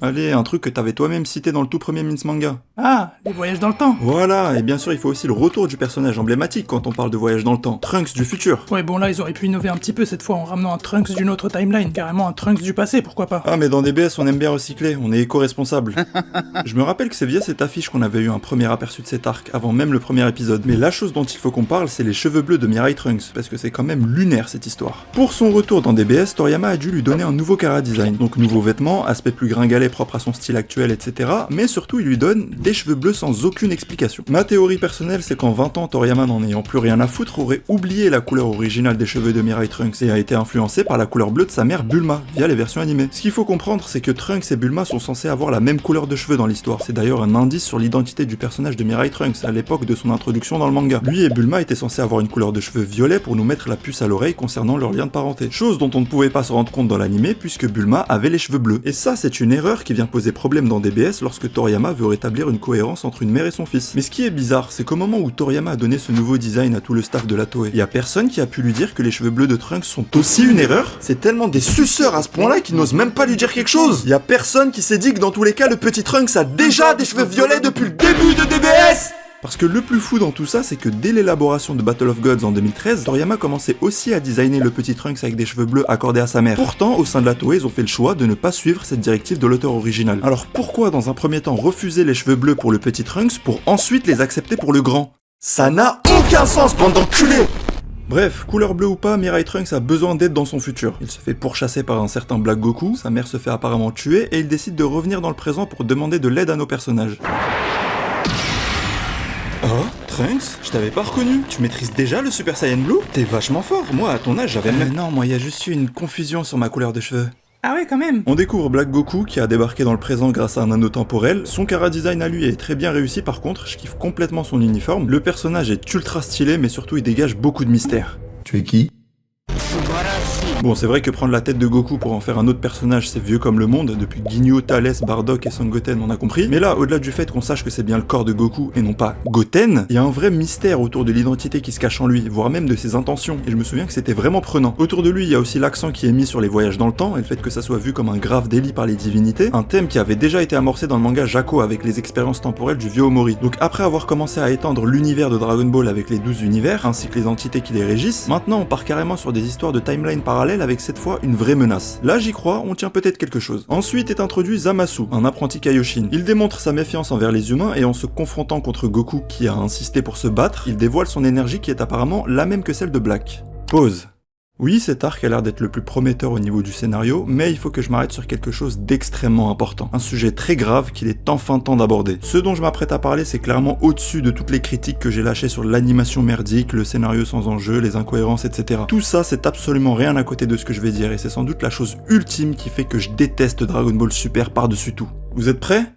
Allez, un truc que t'avais toi-même cité dans le tout premier Mince Manga. Ah, les voyages dans le temps. Voilà, et bien sûr il faut aussi le retour du personnage emblématique quand on parle de voyage dans le temps, Trunks du futur. Ouais bon là ils auraient pu innover un petit peu cette fois en ramenant un Trunks d'une autre timeline, carrément un Trunks du passé, pourquoi pas. Ah mais dans DBS on aime bien recycler, on est éco-responsable. Je me rappelle que c'est via cette affiche qu'on avait eu un premier aperçu de cet arc, avant même le premier épisode. Mais la chose dont il faut qu'on parle, c'est les cheveux bleus de Mirai Trunks, parce que c'est quand même lunaire cette histoire. Pour son retour dans DBS, Toriyama a dû lui donner un nouveau chara design, donc nouveaux vêtements, aspect plus gringalet propre à son style actuel, etc. Mais surtout il lui donne des cheveux bleus sans aucune explication. Ma théorie personnelle, c'est qu'en 20 ans, Toriyama n'en ayant plus rien à foutre aurait oublié la couleur originale des cheveux de Mirai Trunks et a été influencé par la couleur bleue de sa mère Bulma, via les versions animées. Ce qu'il faut comprendre, c'est que Trunks et Bulma sont censés avoir la même couleur de cheveux dans l'histoire. C'est d'ailleurs un indice sur l'identité du personnage de Mirai Trunks à l'époque de son introduction dans le manga. Lui et Bulma étaient censés avoir une couleur de cheveux violet pour nous mettre la puce à l'oreille concernant leur lien de parenté. Chose dont on ne pouvait pas se rendre compte dans l'animé puisque Bulma avait les cheveux bleus. Et ça, c'est une erreur qui vient poser problème dans DBS lorsque Toriyama veut rétablir une cohérence entre une mère et son fils. Mais ce qui est bizarre, c'est qu'au moment où Toriyama a donné ce nouveau design à tout le staff de la Toei, y a personne qui a pu lui dire que les cheveux bleus de Trunks sont aussi une erreur. C'est tellement des suceurs à ce point-là qu'ils n'osent même pas lui dire quelque chose. Y a personne qui s'est dit que dans tous les cas, le petit Trunks a déjà des cheveux violets depuis le début de DBS. Parce que le plus fou dans tout ça, c'est que dès l'élaboration de Battle of Gods en 2013, Toriyama commençait aussi à designer le petit Trunks avec des cheveux bleus accordés à sa mère. Pourtant, au sein de la Toei, ils ont fait le choix de ne pas suivre cette directive de l'auteur original. Alors pourquoi dans un premier temps refuser les cheveux bleus pour le petit Trunks pour ensuite les accepter pour le grand? Ça n'a aucun sens, bande d'enculés! Bref, couleur bleue ou pas, Mirai Trunks a besoin d'aide dans son futur. Il se fait pourchasser par un certain Black Goku, sa mère se fait apparemment tuer, et il décide de revenir dans le présent pour demander de l'aide à nos personnages. Oh, Trunks, je t'avais pas reconnu. Tu maîtrises déjà le Super Saiyan Blue? T'es vachement fort. Moi, à ton âge, j'avais... non, moi, y a juste eu une confusion sur ma couleur de cheveux. Ah ouais, quand même. On découvre Black Goku qui a débarqué dans le présent grâce à un anneau temporel. Son chara design à lui est très bien réussi par contre, je kiffe complètement son uniforme. Le personnage est ultra stylé, mais surtout il dégage beaucoup de mystère. Tu es qui? Bon, c'est vrai que prendre la tête de Goku pour en faire un autre personnage, c'est vieux comme le monde, depuis Ginyu, Thalès, Bardock et Son Goten, on a compris. Mais là, au-delà du fait qu'on sache que c'est bien le corps de Goku et non pas Goten, il y a un vrai mystère autour de l'identité qui se cache en lui, voire même de ses intentions, et je me souviens que c'était vraiment prenant. Autour de lui, il y a aussi l'accent qui est mis sur les voyages dans le temps, et le fait que ça soit vu comme un grave délit par les divinités, un thème qui avait déjà été amorcé dans le manga Jaco avec les expériences temporelles du vieux Omori. Donc après avoir commencé à étendre l'univers de Dragon Ball avec les 12 univers, ainsi que les entités qui les régissent, maintenant on part carrément sur des histoires de timeline parallèles avec cette fois une vraie menace. Là j'y crois, on tient peut-être quelque chose. Ensuite est introduit Zamasu, un apprenti Kaioshin. Il démontre sa méfiance envers les humains et en se confrontant contre Goku qui a insisté pour se battre, il dévoile son énergie qui est apparemment la même que celle de Black. Pause. Oui, cet arc a l'air d'être le plus prometteur au niveau du scénario, mais il faut que je m'arrête sur quelque chose d'extrêmement important. Un sujet très grave qu'il est enfin temps d'aborder. Ce dont je m'apprête à parler, c'est clairement au-dessus de toutes les critiques que j'ai lâchées sur l'animation merdique, le scénario sans enjeu, les incohérences, etc. Tout ça, c'est absolument rien à côté de ce que je vais dire, et c'est sans doute la chose ultime qui fait que je déteste Dragon Ball Super par-dessus tout. Vous êtes prêts ?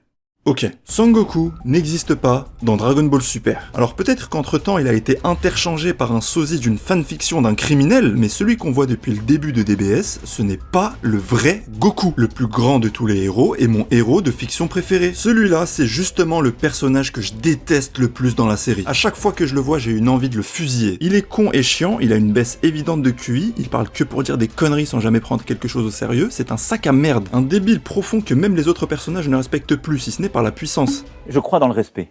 Ok, Son Goku n'existe pas dans Dragon Ball Super. Alors peut-être qu'entre temps il a été interchangé par un sosie d'une fanfiction d'un criminel, mais celui qu'on voit depuis le début de DBS, ce n'est pas le vrai Goku. Le plus grand de tous les héros et mon héros de fiction préféré. Celui-là, c'est justement le personnage que je déteste le plus dans la série. À chaque fois que je le vois, j'ai une envie de le fusiller. Il est con et chiant, il a une baisse évidente de QI, il parle que pour dire des conneries sans jamais prendre quelque chose au sérieux, c'est un sac à merde. Un débile profond que même les autres personnages ne respectent plus, si ce n'est par la puissance. Je crois dans le respect.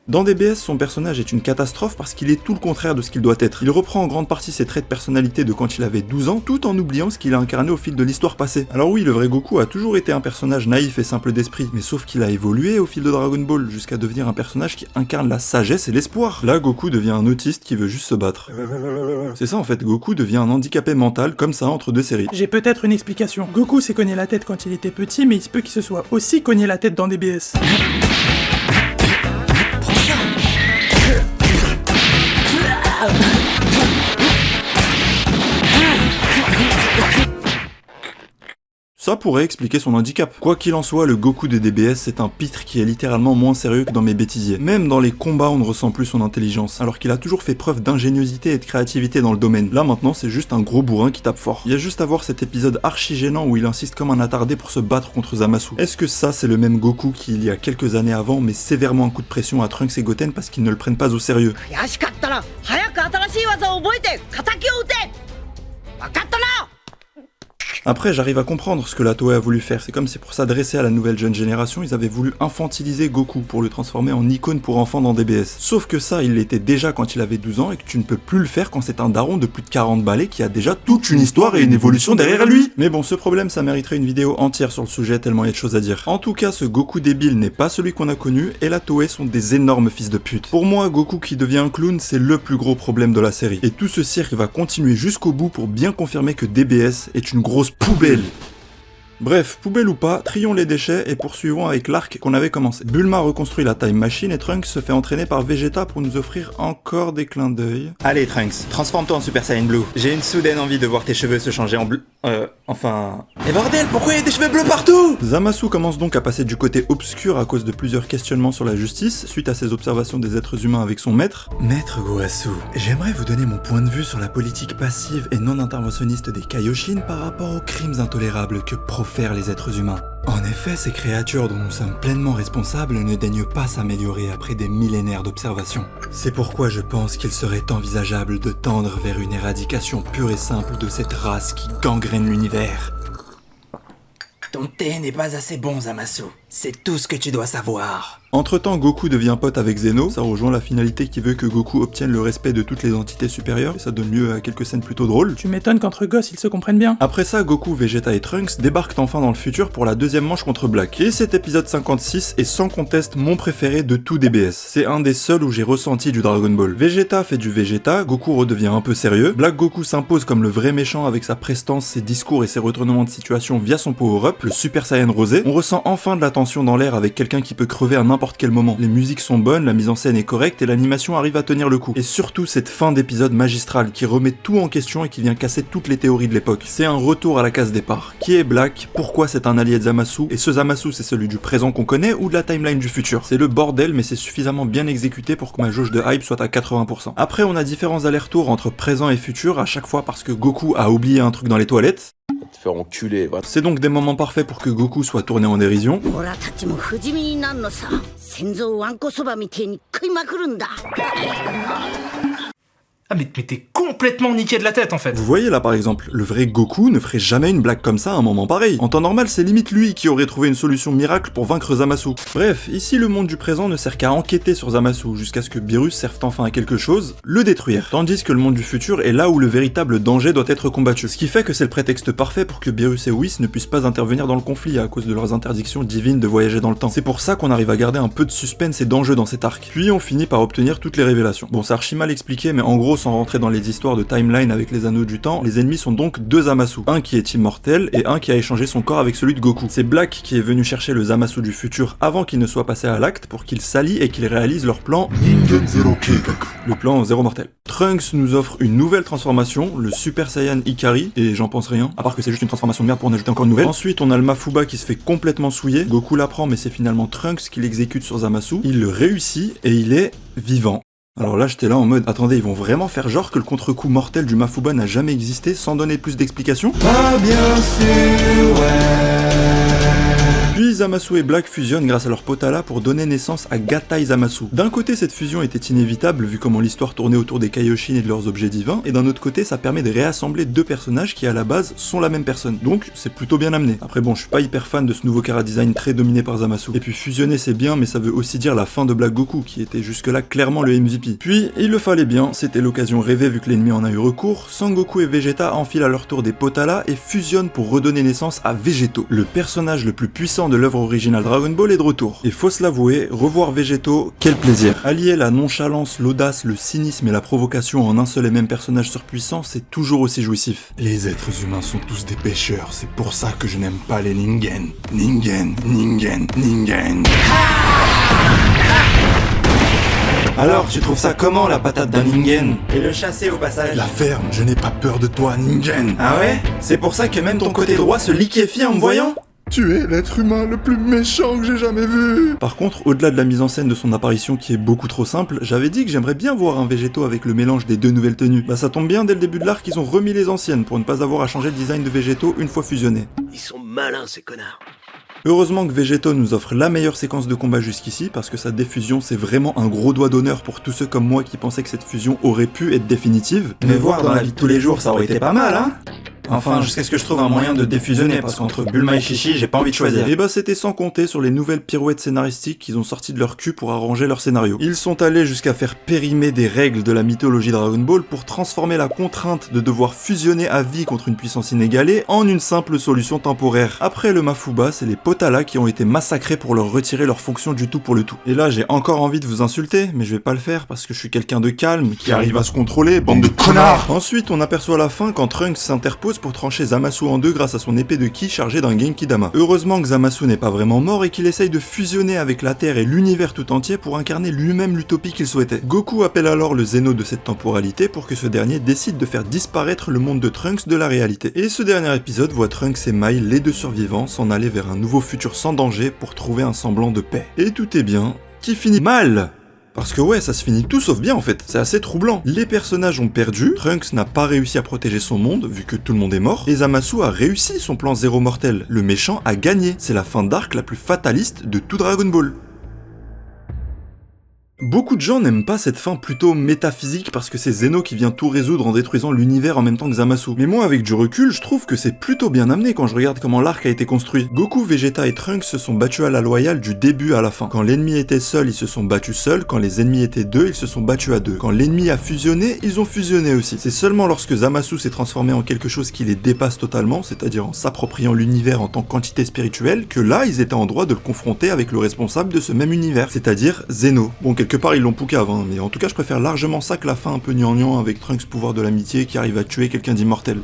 Dans DBS, son personnage est une catastrophe parce qu'il est tout le contraire de ce qu'il doit être. Il reprend en grande partie ses traits de personnalité de quand il avait 12 ans, tout en oubliant ce qu'il a incarné au fil de l'histoire passée. Alors oui, le vrai Goku a toujours été un personnage naïf et simple d'esprit, mais sauf qu'il a évolué au fil de Dragon Ball, jusqu'à devenir un personnage qui incarne la sagesse et l'espoir. Là, Goku devient un autiste qui veut juste se battre. C'est ça en fait, Goku devient un handicapé mental, comme ça, entre deux séries. J'ai peut-être une explication. Goku s'est cogné la tête quand il était petit, mais il se peut qu'il se soit aussi cogné la tête dans DBS. Ça pourrait expliquer son handicap. Quoi qu'il en soit, le Goku de DBS, c'est un pitre qui est littéralement moins sérieux que dans mes bêtisiers. Même dans les combats, on ne ressent plus son intelligence, alors qu'il a toujours fait preuve d'ingéniosité et de créativité dans le domaine. Là maintenant, c'est juste un gros bourrin qui tape fort. Il y a juste à voir cet épisode archi gênant où il insiste comme un attardé pour se battre contre Zamasu. Est-ce que ça, c'est le même Goku qui, il y a quelques années avant, met sévèrement un coup de pression à Trunks et Goten parce qu'ils ne le prennent pas au sérieux? Après, j'arrive à comprendre ce que la Toei a voulu faire. C'est comme si pour s'adresser à la nouvelle jeune génération, ils avaient voulu infantiliser Goku pour le transformer en icône pour enfants dans DBS. Sauf que ça, il l'était déjà quand il avait 12 ans et que tu ne peux plus le faire quand c'est un daron de plus de 40 balais qui a déjà toute une histoire et une évolution derrière lui. Mais bon, ce problème, ça mériterait une vidéo entière sur le sujet tellement il y a de choses à dire. En tout cas, ce Goku débile n'est pas celui qu'on a connu et la Toei sont des énormes fils de pute. Pour moi, Goku qui devient un clown, c'est le plus gros problème de la série. Et tout ce cirque va continuer jusqu'au bout pour bien confirmer que DBS est une grosse poubelle. Bref, poubelle ou pas, trions les déchets et poursuivons avec l'arc qu'on avait commencé. Bulma reconstruit la Time Machine et Trunks se fait entraîner par Vegeta pour nous offrir encore des clins d'œil. Allez Trunks, transforme-toi en Super Saiyan Blue. J'ai une soudaine envie de voir tes cheveux se changer en bleu. Et bordel, pourquoi il y a des cheveux bleus partout? Zamasu commence donc à passer du côté obscur à cause de plusieurs questionnements sur la justice, suite à ses observations des êtres humains avec son maître. Maître Goasu, j'aimerais vous donner mon point de vue sur la politique passive et non interventionniste des Kaioshin par rapport aux crimes intolérables que profèrent les êtres humains. En effet, ces créatures dont nous sommes pleinement responsables ne daignent pas s'améliorer après des millénaires d'observation. C'est pourquoi je pense qu'il serait envisageable de tendre vers une éradication pure et simple de cette race qui gangrène l'univers. Ton thé n'est pas assez bon, Zamasu. C'est tout ce que tu dois savoir. Entre-temps, Goku devient pote avec Zeno, ça rejoint la finalité qui veut que Goku obtienne le respect de toutes les entités supérieures, et ça donne lieu à quelques scènes plutôt drôles. Tu m'étonnes qu'entre gosses ils se comprennent bien. Après ça, Goku, Vegeta et Trunks débarquent enfin dans le futur pour la deuxième manche contre Black. Et cet épisode 56 est sans conteste mon préféré de tout DBS. C'est un des seuls où j'ai ressenti du Dragon Ball. Vegeta fait du Vegeta, Goku redevient un peu sérieux, Black Goku s'impose comme le vrai méchant avec sa prestance, ses discours et ses retournements de situation via son power-up, le Super Saiyan rosé. On ressent enfin de la tension dans l'air avec quelqu'un qui peut crever à n'importe quel moment. Les musiques sont bonnes, la mise en scène est correcte et l'animation arrive à tenir le coup. Et surtout cette fin d'épisode magistrale qui remet tout en question et qui vient casser toutes les théories de l'époque. C'est un retour à la case départ. Qui est Black? Pourquoi c'est un allié de Zamasu? Et ce Zamasu, c'est celui du présent qu'on connaît ou de la timeline du futur? C'est le bordel, mais c'est suffisamment bien exécuté pour que ma jauge de hype soit à 80%. Après, on a différents allers-retours entre présent et futur, à chaque fois parce que Goku a oublié un truc dans les toilettes. Te faire enculer, voilà. C'est donc des moments parfaits pour que Goku soit tourné en dérision. Ah mais t'es complètement niqué de la tête en fait. Vous voyez là par exemple, le vrai Goku ne ferait jamais une blague comme ça à un moment pareil. En temps normal, c'est limite lui qui aurait trouvé une solution miracle pour vaincre Zamasu. Bref, ici le monde du présent ne sert qu'à enquêter sur Zamasu jusqu'à ce que Beerus serve enfin à quelque chose, le détruire. Tandis que le monde du futur est là où le véritable danger doit être combattu. Ce qui fait que c'est le prétexte parfait pour que Beerus et Whis ne puissent pas intervenir dans le conflit à cause de leurs interdictions divines de voyager dans le temps. C'est pour ça qu'on arrive à garder un peu de suspense et d'enjeu dans cet arc. Puis on finit par obtenir toutes les révélations. Bon, c'est archi mal expliqué, mais en gros, sans rentrer dans les histoires de timeline avec les anneaux du temps, les ennemis sont donc deux Zamasu, un qui est immortel et un qui a échangé son corps avec celui de Goku. C'est Black qui est venu chercher le Zamasu du futur avant qu'il ne soit passé à l'acte pour qu'il s'allie et qu'il réalise leur plan Ningen Zero Keigaku, le plan zéro mortel. Trunks nous offre une nouvelle transformation, le Super Saiyan Ikari, et j'en pense rien, à part que c'est juste une transformation de merde pour en ajouter encore une nouvelle. Ensuite, on a le Mafuba qui se fait complètement souiller, Goku l'apprend mais c'est finalement Trunks qui l'exécute sur Zamasu, il le réussit et il est vivant. Alors là, j'étais là en mode, attendez, ils vont vraiment faire genre que le contre-coup mortel du Mafuba n'a jamais existé sans donner plus d'explications? Ah bien sûr, ouais. Puis Zamasu et Black fusionnent grâce à leur Potala pour donner naissance à Gatai Zamasu. D'un côté, cette fusion était inévitable vu comment l'histoire tournait autour des Kaioshin et de leurs objets divins, et d'un autre côté, ça permet de réassembler deux personnages qui à la base sont la même personne. Donc c'est plutôt bien amené. Après bon, je suis pas hyper fan de ce nouveau chara-design très dominé par Zamasu. Et puis fusionner c'est bien, mais ça veut aussi dire la fin de Black Goku, qui était jusque-là clairement le MVP. Puis, il le fallait bien, c'était l'occasion rêvée vu que l'ennemi en a eu recours, Sangoku et Vegeta enfilent à leur tour des Potala et fusionnent pour redonner naissance à Végéto. Le personnage le plus puissant de l'œuvre originale Dragon Ball est de retour. Et faut se l'avouer, revoir Végéto, quel plaisir. Allier la nonchalance, l'audace, le cynisme et la provocation en un seul et même personnage surpuissant, c'est toujours aussi jouissif. Les êtres humains sont tous des pêcheurs, c'est pour ça que je n'aime pas les Ningen. Ningen, Ningen, Ningen. Alors, tu trouves ça comment la patate d'un Ningen? Et le chasser au passage? La ferme, je n'ai pas peur de toi, Ningen. Ah ouais? C'est pour ça que même ton côté droit se liquéfie en me voyant? Tu es l'être humain le plus méchant que j'ai jamais vu. Par contre, au-delà de la mise en scène de son apparition qui est beaucoup trop simple, j'avais dit que j'aimerais bien voir un Végéto avec le mélange des deux nouvelles tenues. Bah ça tombe bien, dès le début de l'arc, ils ont remis les anciennes pour ne pas avoir à changer le design de Végéto une fois fusionnés. Ils sont malins ces connards. Heureusement que Végéto nous offre la meilleure séquence de combat jusqu'ici, parce que sa défusion c'est vraiment un gros doigt d'honneur pour tous ceux comme moi qui pensaient que cette fusion aurait pu être définitive. Mais voir dans la vie de tous les jours, ça aurait été pas mal, hein? Enfin, jusqu'à ce que je trouve un moyen de défusionner, parce qu'entre Bulma et Chichi, j'ai pas envie de choisir. Et bah c'était sans compter sur les nouvelles pirouettes scénaristiques qu'ils ont sorties de leur cul pour arranger leur scénario. Ils sont allés jusqu'à faire périmer des règles de la mythologie Dragon Ball pour transformer la contrainte de devoir fusionner à vie contre une puissance inégalée en une simple solution temporaire. Après le Mafuba, c'est les Potala qui ont été massacrés pour leur retirer leur fonction du tout pour le tout. Et là j'ai encore envie de vous insulter, mais je vais pas le faire parce que je suis quelqu'un de calme, qui arrive à se contrôler, bande de connards. Ensuite on aperçoit la fin quand Trunks s'interpose pour trancher Zamasu en deux grâce à son épée de ki chargée d'un Genki-Dama. Heureusement que Zamasu n'est pas vraiment mort et qu'il essaye de fusionner avec la Terre et l'univers tout entier pour incarner lui-même l'utopie qu'il souhaitait. Goku appelle alors le Zeno de cette temporalité pour que ce dernier décide de faire disparaître le monde de Trunks de la réalité. Et ce dernier épisode voit Trunks et Mai, les deux survivants, s'en aller vers un nouveau futur sans danger pour trouver un semblant de paix. Et tout est bien, qui finit mal. Parce que ouais, ça se finit tout sauf bien en fait, c'est assez troublant. Les personnages ont perdu, Trunks n'a pas réussi à protéger son monde, vu que tout le monde est mort, et Zamasu a réussi son plan zéro mortel. Le méchant a gagné, c'est la fin d'arc la plus fataliste de tout Dragon Ball. Beaucoup de gens n'aiment pas cette fin plutôt métaphysique parce que c'est Zeno qui vient tout résoudre en détruisant l'univers en même temps que Zamasu. Mais moi avec du recul, je trouve que c'est plutôt bien amené quand je regarde comment l'arc a été construit. Goku, Vegeta et Trunks se sont battus à la loyale du début à la fin. Quand l'ennemi était seul, ils se sont battus seuls, quand les ennemis étaient deux, ils se sont battus à deux. Quand l'ennemi a fusionné, ils ont fusionné aussi. C'est seulement lorsque Zamasu s'est transformé en quelque chose qui les dépasse totalement, c'est-à-dire en s'appropriant l'univers en tant qu'entité spirituelle, que là ils étaient en droit de le confronter avec le responsable de ce même univers, c'est-à-dire Zeno. Bon, quelque part ils l'ont poucave, hein, mais en tout cas je préfère largement ça que la fin un peu gnangnan avec Trunks pouvoir de l'amitié qui arrive à tuer quelqu'un d'immortel.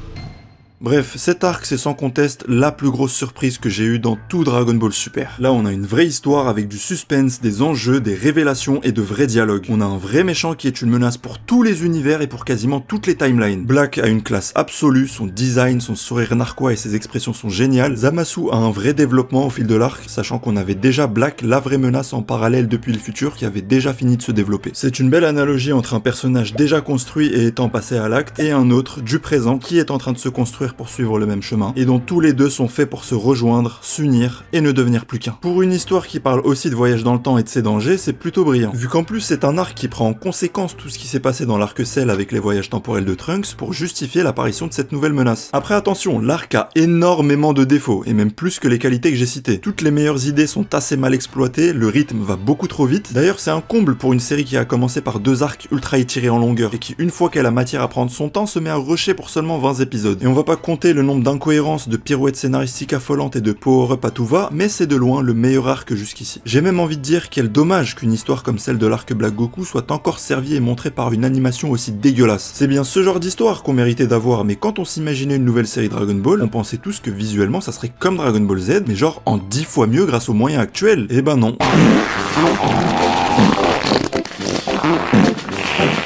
Bref, cet arc c'est sans conteste la plus grosse surprise que j'ai eue dans tout Dragon Ball Super. Là on a une vraie histoire avec du suspense, des enjeux, des révélations et de vrais dialogues. On a un vrai méchant qui est une menace pour tous les univers et pour quasiment toutes les timelines. Black a une classe absolue, son design, son sourire narquois et ses expressions sont géniales. Zamasu a un vrai développement au fil de l'arc, sachant qu'on avait déjà Black, la vraie menace en parallèle depuis le futur qui avait déjà fini de se développer. C'est une belle analogie entre un personnage déjà construit et étant passé à l'acte et un autre, du présent, qui est en train de se construire pour suivre le même chemin, et dont tous les deux sont faits pour se rejoindre, s'unir et ne devenir plus qu'un. Pour une histoire qui parle aussi de voyage dans le temps et de ses dangers, c'est plutôt brillant. Vu qu'en plus c'est un arc qui prend en conséquence tout ce qui s'est passé dans l'arc Cell avec les voyages temporels de Trunks pour justifier l'apparition de cette nouvelle menace. Après attention, l'arc a énormément de défauts, et même plus que les qualités que j'ai citées. Toutes les meilleures idées sont assez mal exploitées, le rythme va beaucoup trop vite. D'ailleurs c'est un comble pour une série qui a commencé par 2 arcs ultra étirés en longueur, et qui une fois qu'elle a matière à prendre son temps se met à rusher pour seulement 20 épisodes. Et on va pas compter le nombre d'incohérences, de pirouettes scénaristiques affolantes et de power-up à tout va, mais c'est de loin le meilleur arc jusqu'ici. J'ai même envie de dire quel dommage qu'une histoire comme celle de l'arc Black Goku soit encore servie et montrée par une animation aussi dégueulasse. C'est bien ce genre d'histoire qu'on méritait d'avoir, mais quand on s'imaginait une nouvelle série Dragon Ball, on pensait tous que visuellement ça serait comme Dragon Ball Z, mais genre en 10 fois mieux grâce aux moyens actuels. Eh ben non.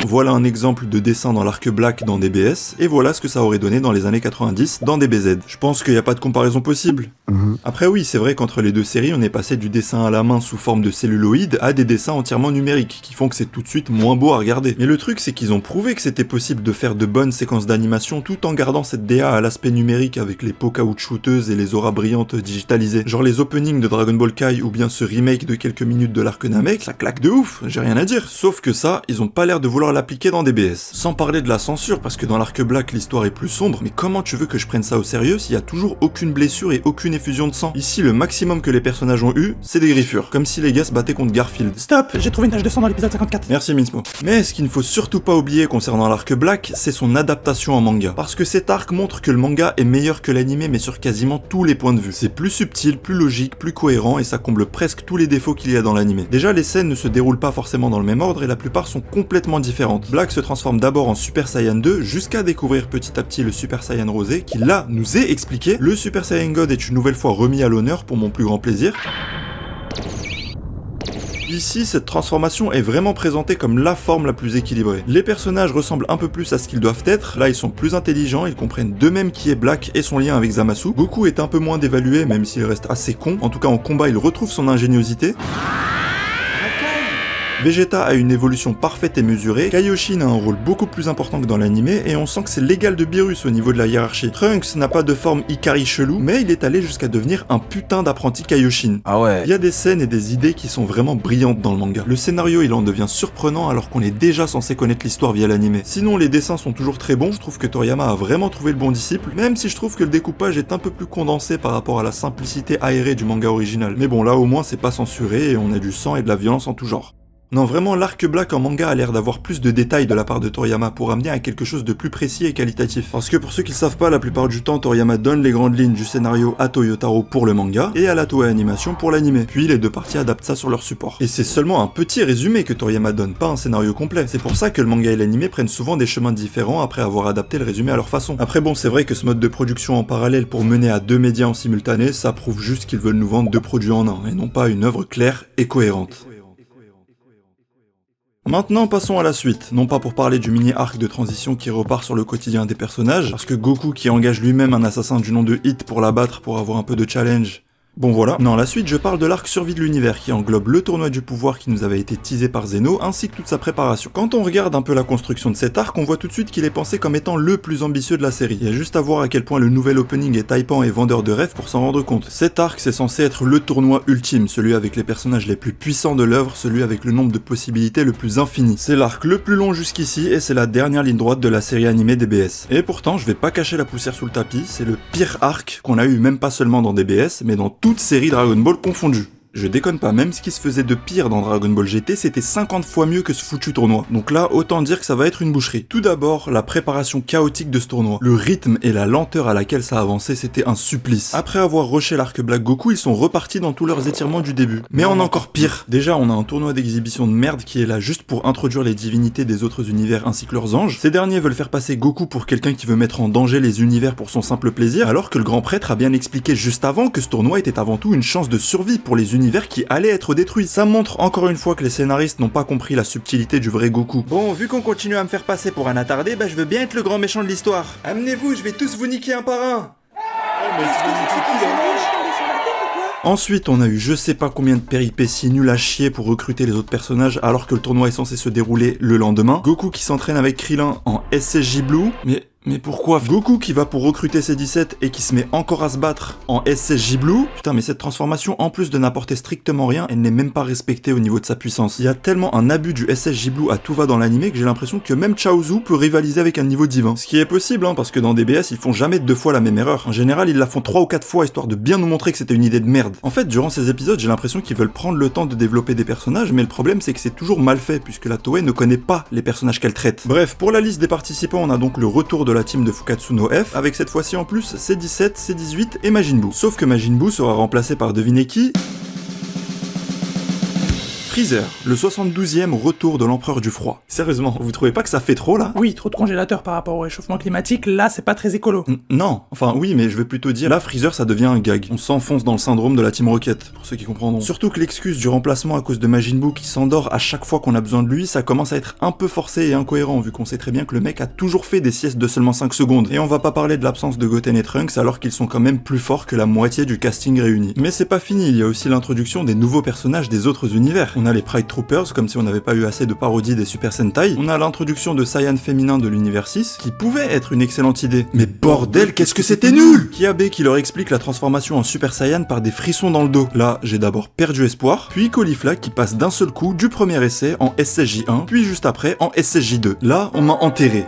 Voilà un exemple de dessin dans l'arc Black dans DBS, et voilà ce que ça aurait donné dans les années 90 dans DBZ. Je pense qu'il n'y a pas de comparaison possible. Après oui, c'est vrai qu'entre les deux séries, on est passé du dessin à la main sous forme de celluloïd à des dessins entièrement numériques, qui font que c'est tout de suite moins beau à regarder. Mais le truc, c'est qu'ils ont prouvé que c'était possible de faire de bonnes séquences d'animation tout en gardant cette DA à l'aspect numérique avec les peaux caoutchouteuses et les auras brillantes digitalisées. Genre les openings de Dragon Ball Kai ou bien ce remake de quelques minutes de l'arc Namek, ça claque de ouf, j'ai rien à dire. Sauf que ça, ils ont pas l'air de vouloir l'appliquer dans DBS. Sans parler de la censure, parce que dans l'arc Black, l'histoire est plus sombre, mais comment tu veux que je prenne ça au sérieux s'il y a toujours aucune blessure et aucune effusion de sang? Ici, le maximum que les personnages ont eu, c'est des griffures, comme si les gars se battaient contre Garfield. Stop, j'ai trouvé une tache de sang dans l'épisode 54. Merci Minsmo. Mais ce qu'il ne faut surtout pas oublier concernant l'arc Black, c'est son adaptation en manga. Parce que cet arc montre que le manga est meilleur que l'anime, mais sur quasiment tous les points de vue. C'est plus subtil, plus logique, plus cohérent, et ça comble presque tous les défauts qu'il y a dans l'anime. Déjà, les scènes ne se déroulent pas forcément dans le même ordre, et la plupart sont complètement différentes. Black se transforme d'abord en Super Saiyan 2, jusqu'à découvrir petit à petit le Super Saiyan Rosé, qui là, nous est expliqué. Le Super Saiyan God est une nouvelle fois remis à l'honneur pour mon plus grand plaisir. Ici, cette transformation est vraiment présentée comme la forme la plus équilibrée. Les personnages ressemblent un peu plus à ce qu'ils doivent être, là ils sont plus intelligents, ils comprennent d'eux-mêmes qui est Black et son lien avec Zamasu. Goku est un peu moins dévalué, même s'il reste assez con, en tout cas en combat il retrouve son ingéniosité. Vegeta a une évolution parfaite et mesurée, Kaioshin a un rôle beaucoup plus important que dans l'anime, et on sent que c'est l'égal de Beerus au niveau de la hiérarchie. Trunks n'a pas de forme Ikari chelou, mais il est allé jusqu'à devenir un putain d'apprenti Kaioshin. Ah ouais. Il y a des scènes et des idées qui sont vraiment brillantes dans le manga. Le scénario il en devient surprenant alors qu'on est déjà censé connaître l'histoire via l'anime. Sinon les dessins sont toujours très bons, je trouve que Toriyama a vraiment trouvé le bon disciple, même si je trouve que le découpage est un peu plus condensé par rapport à la simplicité aérée du manga original. Mais bon là au moins c'est pas censuré et on a du sang et de la violence en tout genre. Non, vraiment, l'arc Black en manga a l'air d'avoir plus de détails de la part de Toriyama pour amener à quelque chose de plus précis et qualitatif. Parce que pour ceux qui le savent pas, la plupart du temps, Toriyama donne les grandes lignes du scénario à Toyotaro pour le manga et à la Toei Animation pour l'anime. Puis les deux parties adaptent ça sur leur support. Et c'est seulement un petit résumé que Toriyama donne, pas un scénario complet. C'est pour ça que le manga et l'anime prennent souvent des chemins différents après avoir adapté le résumé à leur façon. Après bon, c'est vrai que ce mode de production en parallèle pour mener à deux médias en simultané, ça prouve juste qu'ils veulent nous vendre deux produits en un, et non pas une œuvre claire et cohérente. Maintenant passons à la suite, non pas pour parler du mini-arc de transition qui repart sur le quotidien des personnages, parce que Goku qui engage lui-même un assassin du nom de Hit pour l'abattre pour avoir un peu de challenge. Bon voilà, non la suite je parle de l'arc survie de l'univers qui englobe le tournoi du pouvoir qui nous avait été teasé par Zeno ainsi que toute sa préparation. Quand on regarde un peu la construction de cet arc, on voit tout de suite qu'il est pensé comme étant le plus ambitieux de la série. Il y a juste à voir à quel point le nouvel opening est hypant et vendeur de rêves pour s'en rendre compte. Cet arc c'est censé être le tournoi ultime, celui avec les personnages les plus puissants de l'œuvre, celui avec le nombre de possibilités le plus infini. C'est l'arc le plus long jusqu'ici et c'est la dernière ligne droite de la série animée DBS. Et pourtant je vais pas cacher la poussière sous le tapis, c'est le pire arc qu'on a eu même pas seulement dans DBS mais dans toute série Dragon Ball confondue. Je déconne pas, même ce qui se faisait de pire dans Dragon Ball GT, c'était 50 fois mieux que ce foutu tournoi. Donc là, autant dire que ça va être une boucherie. Tout d'abord, la préparation chaotique de ce tournoi. Le rythme et la lenteur à laquelle ça avançait, c'était un supplice. Après avoir rushé l'arc Black Goku, ils sont repartis dans tous leurs étirements du début. Mais en encore pire. Déjà, on a un tournoi d'exhibition de merde qui est là juste pour introduire les divinités des autres univers ainsi que leurs anges. Ces derniers veulent faire passer Goku pour quelqu'un qui veut mettre en danger les univers pour son simple plaisir, alors que le grand prêtre a bien expliqué juste avant que ce tournoi était avant tout une chance de survie pour les univers qui allaient être détruits. Ça montre encore une fois que les scénaristes n'ont pas compris la subtilité du vrai Goku. Bon, vu qu'on continue à me faire passer pour un attardé, bah je veux bien être le grand méchant de l'histoire. Amenez-vous, je vais tous vous niquer un par un. Ensuite, on a eu je sais pas combien de péripéties nulles à chier pour recruter les autres personnages alors que le tournoi est censé se dérouler le lendemain. Goku qui s'entraîne avec Krillin en SSJ Blue, mais pourquoi Goku qui va pour recruter C17 et qui se met encore à se battre en SSJ Blue? Putain, mais cette transformation, en plus de n'apporter strictement rien, elle n'est même pas respectée au niveau de sa puissance. Il y a tellement un abus du SSJ Blue à tout va dans l'anime que j'ai l'impression que même Chaozu peut rivaliser avec un niveau divin. Ce qui est possible, hein, parce que dans DBS, ils font jamais 2 fois la même erreur. En général, ils la font 3 ou 4 fois histoire de bien nous montrer que c'était une idée de merde. En fait, durant ces épisodes, j'ai l'impression qu'ils veulent prendre le temps de développer des personnages, mais le problème c'est que c'est toujours mal fait, puisque la Toei ne connaît pas les personnages qu'elle traite. Bref, pour la liste des participants, on a donc le retour de la team de Fukatsu no F, avec cette fois-ci en plus C17, C18 et Majin Buu. Sauf que Majin Buu sera remplacé par devinez qui ? Freezer, le 72e retour de l'empereur du froid. Sérieusement, vous trouvez pas que ça fait trop là? Oui, trop de congélateurs par rapport au réchauffement climatique, là c'est pas très écolo. Non, enfin oui, mais je veux plutôt dire, là Freezer ça devient un gag. On s'enfonce dans le syndrome de la Team Rocket, pour ceux qui comprendront. Surtout que l'excuse du remplacement à cause de Majin Buu qui s'endort à chaque fois qu'on a besoin de lui, ça commence à être un peu forcé et incohérent, vu qu'on sait très bien que le mec a toujours fait des siestes de seulement 5 secondes. Et on va pas parler de l'absence de Goten et Trunks alors qu'ils sont quand même plus forts que la moitié du casting réuni. Mais c'est pas fini, il y a aussi l'introduction des nouveaux personnages des autres univers. On a les Pride Troopers, comme si on n'avait pas eu assez de parodies des Super Sentai. On a l'introduction de Saiyan féminin de l'univers 6, qui pouvait être une excellente idée. Mais bordel, qu'est-ce que c'était nul! Kiabe qui leur explique la transformation en Super Saiyan par des frissons dans le dos. Là, j'ai d'abord perdu espoir, puis Caulifla qui passe d'un seul coup du premier essai en SSJ1, puis juste après en SSJ2. Là, on m'a enterré.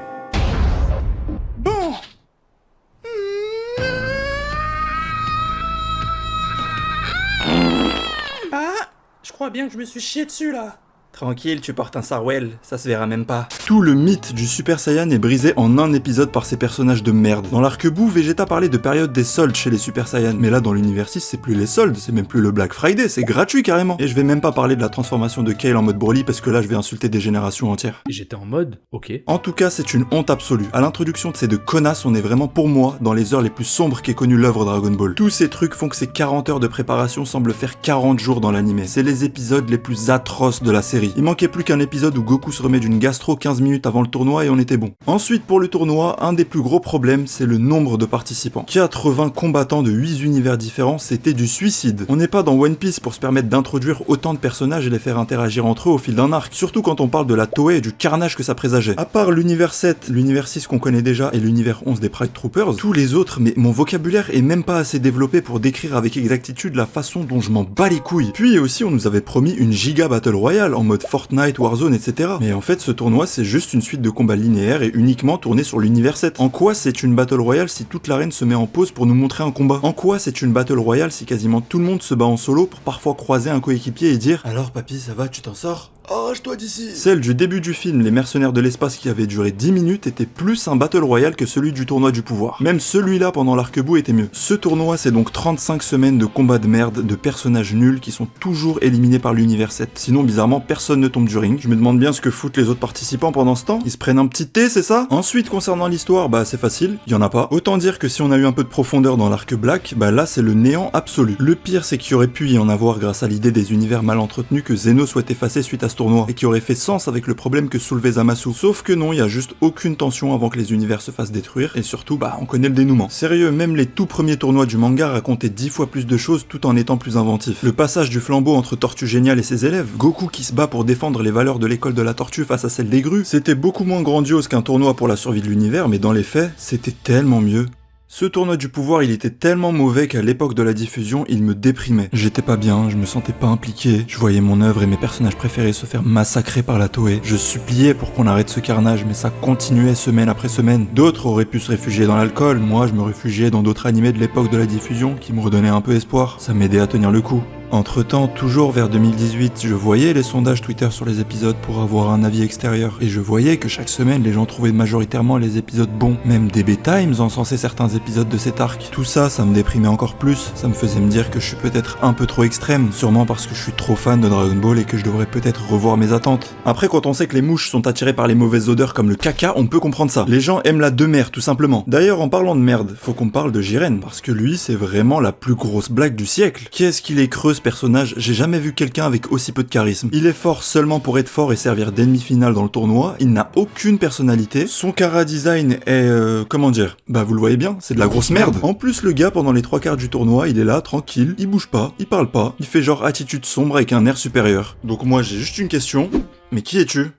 Je crois bien que je me suis chié dessus là. Tranquille, tu portes un Sarwell, ça se verra même pas. Tout le mythe du Super Saiyan est brisé en un épisode par ces personnages de merde. Dans l'arc Buu, Vegeta parlait de période des soldes chez les Super Saiyans, mais là dans l'univers 6, c'est plus les soldes, c'est même plus le Black Friday, c'est gratuit carrément. Et je vais même pas parler de la transformation de Kale en mode Broly parce que là je vais insulter des générations entières. Et j'étais en mode, ok. En tout cas, c'est une honte absolue. À l'introduction de ces deux connasses, on est vraiment pour moi dans les heures les plus sombres qu'ait connu l'œuvre Dragon Ball. Tous ces trucs font que ces 40 heures de préparation semblent faire 40 jours dans l'animé. C'est les épisodes les plus atroces de la série. Il manquait plus qu'un épisode où Goku se remet d'une gastro 15 minutes avant le tournoi et on était bon. Ensuite, pour le tournoi, un des plus gros problèmes, c'est le nombre de participants. 80 combattants de 8 univers différents, c'était du suicide. On n'est pas dans One Piece pour se permettre d'introduire autant de personnages et les faire interagir entre eux au fil d'un arc, surtout quand on parle de la Toei et du carnage que ça présageait. À part l'univers 7, l'univers 6 qu'on connaît déjà et l'univers 11 des Pride Troopers, tous les autres, mais mon vocabulaire est même pas assez développé pour décrire avec exactitude la façon dont je m'en bats les couilles. Puis aussi, on nous avait promis une giga battle royale en mode Fortnite, Warzone, etc. Mais en fait, ce tournoi, c'est juste une suite de combats linéaires et uniquement tournés sur l'univers 7. En quoi c'est une battle royale si toute l'arène se met en pause pour nous montrer un combat? En quoi c'est une battle royale si quasiment tout le monde se bat en solo pour parfois croiser un coéquipier et dire « Alors papy, ça va, tu t'en sors ?» Arrache-toi d'ici. Celle du début du film, Les Mercenaires de l'espace qui avait duré 10 minutes, était plus un battle royale que celui du tournoi du pouvoir. Même celui-là pendant l'arc Buu était mieux. Ce tournoi, c'est donc 35 semaines de combats de merde, de personnages nuls qui sont toujours éliminés par l'univers 7. Sinon, bizarrement, personne ne tombe du ring. Je me demande bien ce que foutent les autres participants pendant ce temps. Ils se prennent un petit thé, c'est ça? Ensuite, concernant l'histoire, bah c'est facile, y en a pas. Autant dire que si on a eu un peu de profondeur dans l'arc Black, bah là c'est le néant absolu. Le pire, c'est qu'il y aurait pu y en avoir grâce à l'idée des univers mal entretenus que Zeno souhaite effacer suite à ce tournoi, et qui aurait fait sens avec le problème que soulevait Zamasu. Sauf que non, il y a juste aucune tension avant que les univers se fassent détruire, et surtout, bah on connaît le dénouement. Sérieux, même les tout premiers tournois du manga racontaient 10 fois plus de choses tout en étant plus inventifs. Le passage du flambeau entre Tortue Géniale et ses élèves, Goku qui se bat pour défendre les valeurs de l'école de la tortue face à celle des grues, c'était beaucoup moins grandiose qu'un tournoi pour la survie de l'univers, mais dans les faits, c'était tellement mieux. Ce tournoi du pouvoir, il était tellement mauvais qu'à l'époque de la diffusion, il me déprimait. J'étais pas bien, je me sentais pas impliqué, je voyais mon œuvre et mes personnages préférés se faire massacrer par la Toei. Je suppliais pour qu'on arrête ce carnage, mais ça continuait semaine après semaine. D'autres auraient pu se réfugier dans l'alcool, moi je me réfugiais dans d'autres animés de l'époque de la diffusion qui me redonnaient un peu espoir. Ça m'aidait à tenir le coup. Entre-temps, toujours vers 2018, je voyais les sondages Twitter sur les épisodes pour avoir un avis extérieur. Et je voyais que chaque semaine, les gens trouvaient majoritairement les épisodes bons. Même DB Times encensait certains épisodes de cet arc. Tout ça, ça me déprimait encore plus. Ça me faisait me dire que je suis peut-être un peu trop extrême. Sûrement parce que je suis trop fan de Dragon Ball et que je devrais peut-être revoir mes attentes. Après, quand on sait que les mouches sont attirées par les mauvaises odeurs comme le caca, on peut comprendre ça. Les gens aiment la demeure, tout simplement. D'ailleurs, en parlant de merde, faut qu'on parle de Jiren. Parce que lui, c'est vraiment la plus grosse blague du siècle. Qu'est-ce qu'il est creux, personnage, j'ai jamais vu quelqu'un avec aussi peu de charisme. Il est fort seulement pour être fort et servir d'ennemi final dans le tournoi, il n'a aucune personnalité, son chara design est... comment dire? Bah vous le voyez bien, c'est de la grosse merde. En plus le gars pendant les 3/4 du tournoi, il est là, tranquille, il bouge pas, il parle pas, il fait genre attitude sombre avec un air supérieur. Donc moi j'ai juste une question, mais qui es-tu?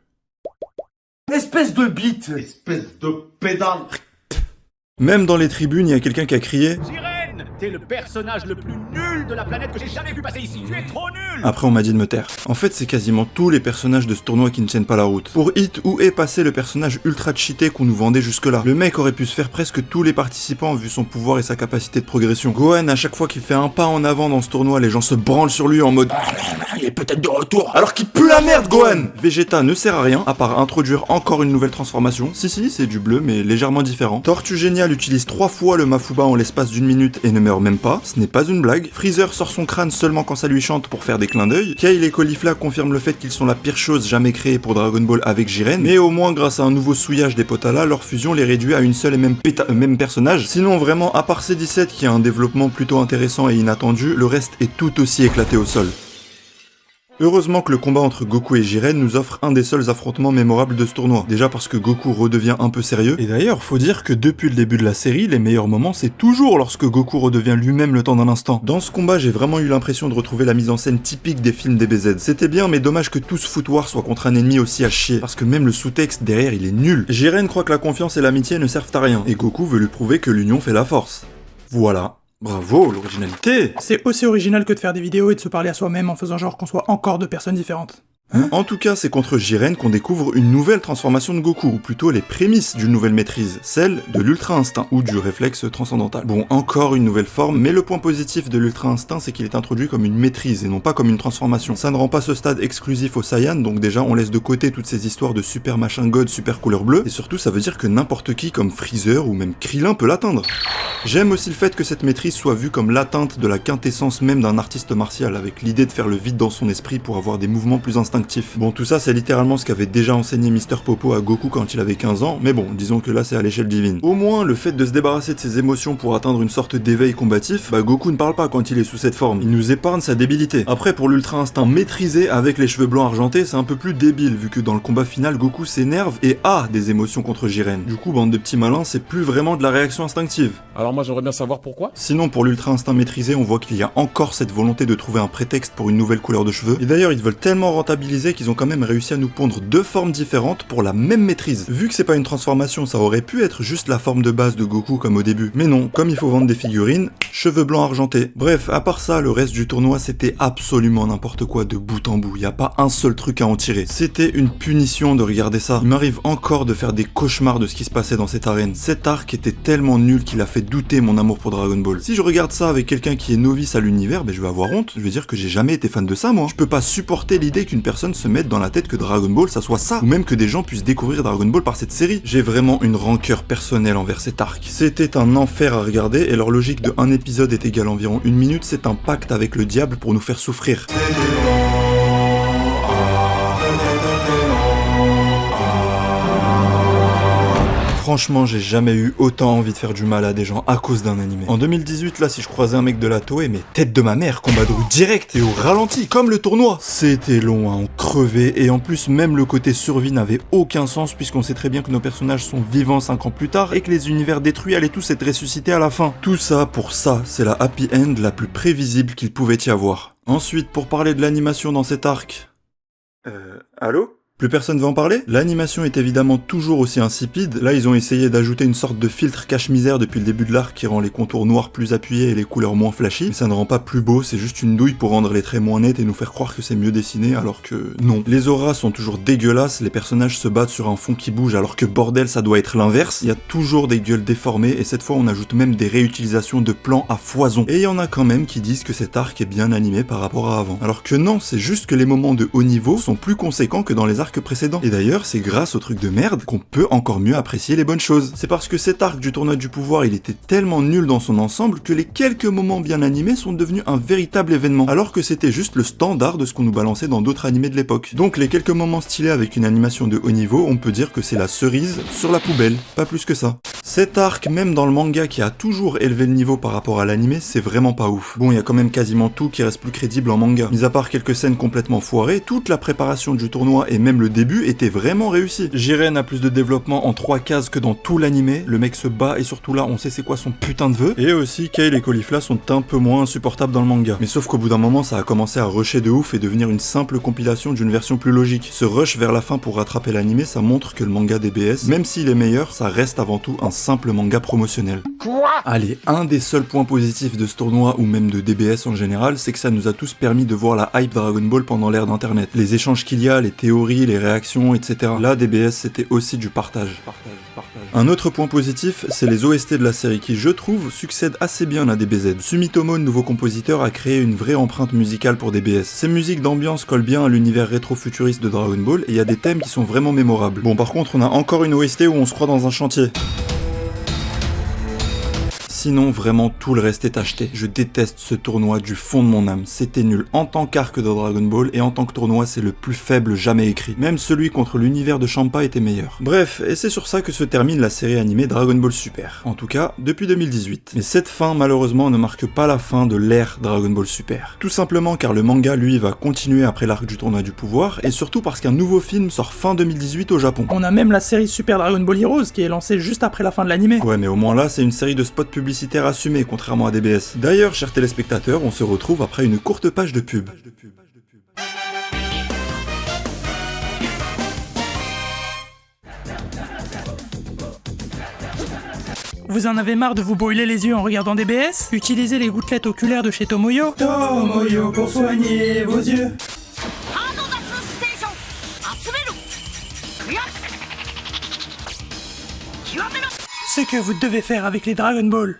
Espèce de bite! Espèce de pédale! Même dans les tribunes, il y a quelqu'un qui a crié T'es le personnage le plus nul de la planète que j'ai jamais vu passer ici. Tu es trop nul. Après on m'a dit de me taire. En fait c'est quasiment tous les personnages de ce tournoi qui ne tiennent pas la route. Pour Hit, où est passé le personnage ultra cheaté qu'on nous vendait jusque là? Le mec aurait pu se faire presque tous les participants vu son pouvoir et sa capacité de progression. Gohan, à chaque fois qu'il fait un pas en avant dans ce tournoi, les gens se branlent sur lui en mode il est peut-être de retour alors qu'il pue la merde Gohan. Vegeta ne sert à rien à part introduire encore une nouvelle transformation. Si c'est du bleu mais légèrement différent. Tortue Géniale utilise 3 fois le Mafuba en l'espace d'une minute et ne meurt même pas, ce n'est pas une blague. Freezer sort son crâne seulement quand ça lui chante pour faire des clins d'œil. Kale et Caulifla confirment le fait qu'ils sont la pire chose jamais créée pour Dragon Ball avec Jiren, mais au moins grâce à un nouveau souillage des Potala, leur fusion les réduit à une seule et même personnage. Sinon vraiment, à part C17 qui a un développement plutôt intéressant et inattendu, le reste est tout aussi éclaté au sol. Heureusement que le combat entre Goku et Jiren nous offre un des seuls affrontements mémorables de ce tournoi. Déjà parce que Goku redevient un peu sérieux, et d'ailleurs faut dire que depuis le début de la série, les meilleurs moments c'est toujours lorsque Goku redevient lui-même le temps d'un instant. Dans ce combat j'ai vraiment eu l'impression de retrouver la mise en scène typique des films DBZ. C'était bien mais dommage que tout ce foutoir soit contre un ennemi aussi à chier, parce que même le sous-texte derrière il est nul. Jiren croit que la confiance et l'amitié ne servent à rien, et Goku veut lui prouver que l'union fait la force. Voilà. Bravo, l'originalité! C'est aussi original que de faire des vidéos et de se parler à soi-même en faisant genre qu'on soit encore deux personnes différentes. En tout cas, c'est contre Jiren qu'on découvre une nouvelle transformation de Goku, ou plutôt les prémices d'une nouvelle maîtrise, celle de l'Ultra Instinct, ou du réflexe transcendantal. Bon, encore une nouvelle forme, mais le point positif de l'Ultra Instinct, c'est qu'il est introduit comme une maîtrise, et non pas comme une transformation. Ça ne rend pas ce stade exclusif aux Saiyans, donc déjà on laisse de côté toutes ces histoires de super machin god, super couleur bleue, et surtout ça veut dire que n'importe qui, comme Freezer ou même Krillin, peut l'atteindre. J'aime aussi le fait que cette maîtrise soit vue comme l'atteinte de la quintessence même d'un artiste martial, avec l'idée de faire le vide dans son esprit pour avoir des mouvements plus instinctifs. Bon, tout ça c'est littéralement ce qu'avait déjà enseigné Mr. Popo à Goku quand il avait 15 ans, mais bon, disons que là c'est à l'échelle divine. Au moins, le fait de se débarrasser de ses émotions pour atteindre une sorte d'éveil combatif, bah Goku ne parle pas quand il est sous cette forme, il nous épargne sa débilité. Après, pour l'Ultra Instinct maîtrisé avec les cheveux blancs argentés, c'est un peu plus débile, vu que dans le combat final, Goku s'énerve et a des émotions contre Jiren. Du coup, bande de petits malins, c'est plus vraiment de la réaction instinctive. Alors moi j'aimerais bien savoir pourquoi. Sinon, pour l'Ultra Instinct maîtrisé, on voit qu'il y a encore cette volonté de trouver un prétexte pour une nouvelle couleur de cheveux, et d'ailleurs ils veulent tellement rentabiliser qu'ils ont quand même réussi à nous pondre deux formes différentes pour la même maîtrise. Vu que c'est pas une transformation, ça aurait pu être juste la forme de base de Goku comme au début. Mais non, comme il faut vendre des figurines, cheveux blancs argentés. Bref, à part ça, le reste du tournoi c'était absolument n'importe quoi de bout en bout. Y a pas un seul truc à en tirer. C'était une punition de regarder ça. Il m'arrive encore de faire des cauchemars de ce qui se passait dans cette arène. Cet arc était tellement nul qu'il a fait douter mon amour pour Dragon Ball. Si je regarde ça avec quelqu'un qui est novice à l'univers, ben je vais avoir honte. Je vais dire que j'ai jamais été fan de ça, moi. Je peux pas supporter l'idée qu'une personne se mette dans la tête que Dragon Ball ça soit ça, ou même que des gens puissent découvrir Dragon Ball par cette série. J'ai vraiment une rancœur personnelle envers cet arc. C'était un enfer à regarder, et leur logique de un épisode est égal à environ 1 minute, c'est un pacte avec le diable pour nous faire souffrir. Franchement, j'ai jamais eu autant envie de faire du mal à des gens à cause d'un animé. En 2018, là, si je croisais un mec de la Toei, mais tête de ma mère, combat de rue direct et au ralenti, comme le tournoi. C'était long, hein, on crevait, et en plus, même le côté survie n'avait aucun sens, puisqu'on sait très bien que nos personnages sont vivants 5 ans plus tard, et que les univers détruits allaient tous être ressuscités à la fin. Tout ça, pour ça, c'est la happy end la plus prévisible qu'il pouvait y avoir. Ensuite, pour parler de l'animation dans cet arc... Allô ? Plus personne veut en parler? L'animation est évidemment toujours aussi insipide. Là, ils ont essayé d'ajouter une sorte de filtre cache-misère depuis le début de l'arc qui rend les contours noirs plus appuyés et les couleurs moins flashy. Mais ça ne rend pas plus beau, c'est juste une douille pour rendre les traits moins nets et nous faire croire que c'est mieux dessiné alors que non. Les auras sont toujours dégueulasses, les personnages se battent sur un fond qui bouge alors que bordel, ça doit être l'inverse. Il y a toujours des gueules déformées et cette fois on ajoute même des réutilisations de plans à foison. Et il y en a quand même qui disent que cet arc est bien animé par rapport à avant. Alors que non, c'est juste que les moments de haut niveau sont plus conséquents que dans les arcs précédents. Et d'ailleurs, c'est grâce au truc de merde qu'on peut encore mieux apprécier les bonnes choses. C'est parce que cet arc du tournoi du pouvoir, il était tellement nul dans son ensemble que les quelques moments bien animés sont devenus un véritable événement, alors que c'était juste le standard de ce qu'on nous balançait dans d'autres animés de l'époque. Donc les quelques moments stylés avec une animation de haut niveau, on peut dire que c'est la cerise sur la poubelle, pas plus que ça. Cet arc, même dans le manga qui a toujours élevé le niveau par rapport à l'animé, c'est vraiment pas ouf. Bon, il y a quand même quasiment tout qui reste plus crédible en manga. Mis à part quelques scènes complètement foirées, toute la préparation du tournoi et même le début était vraiment réussi. Jiren a plus de développement en 3 cases que dans tout l'animé, le mec se bat et surtout là on sait c'est quoi son putain de vœu. Et aussi Kale et Caulifla sont un peu moins insupportables dans le manga. Mais sauf qu'au bout d'un moment ça a commencé à rusher de ouf et devenir une simple compilation d'une version plus logique. Ce rush vers la fin pour rattraper l'animé, ça montre que le manga DBS, même s'il est meilleur, ça reste avant tout un simple manga promotionnel. Quoi ? Allez, un des seuls points positifs de ce tournoi ou même de DBS en général, c'est que ça nous a tous permis de voir la hype Dragon Ball pendant l'ère d'internet. Les échanges qu'il y a, les théories, les réactions, etc. Là, DBS, c'était aussi du partage. Un autre point positif, c'est les OST de la série qui, je trouve, succèdent assez bien à DBZ. Sumitomo, le nouveau compositeur, a créé une vraie empreinte musicale pour DBS. Ces musiques d'ambiance collent bien à l'univers rétro-futuriste de Dragon Ball et il y a des thèmes qui sont vraiment mémorables. Bon, par contre, on a encore une OST où on se croit dans un chantier. Sinon, vraiment, tout le reste est acheté. Je déteste ce tournoi du fond de mon âme. C'était nul en tant qu'arc de Dragon Ball, et en tant que tournoi, c'est le plus faible jamais écrit. Même celui contre l'univers de Champa était meilleur. Bref, et c'est sur ça que se termine la série animée Dragon Ball Super. En tout cas, depuis 2018. Mais cette fin, malheureusement, ne marque pas la fin de l'ère Dragon Ball Super. Tout simplement car le manga, lui, va continuer après l'arc du tournoi du pouvoir, et surtout parce qu'un nouveau film sort fin 2018 au Japon. On a même la série Super Dragon Ball Heroes qui est lancée juste après la fin de l'animé. Ouais, mais au moins là, c'est une série de spots publicitaires assumés, contrairement à DBS. D'ailleurs, chers téléspectateurs, on se retrouve après une courte page de pub. Vous en avez marre de vous brûler les yeux en regardant DBS? Utilisez les gouttelettes oculaires de chez Tomoyo. Tomoyo pour soigner vos yeux. Ce que vous devez faire avec les Dragon Ball.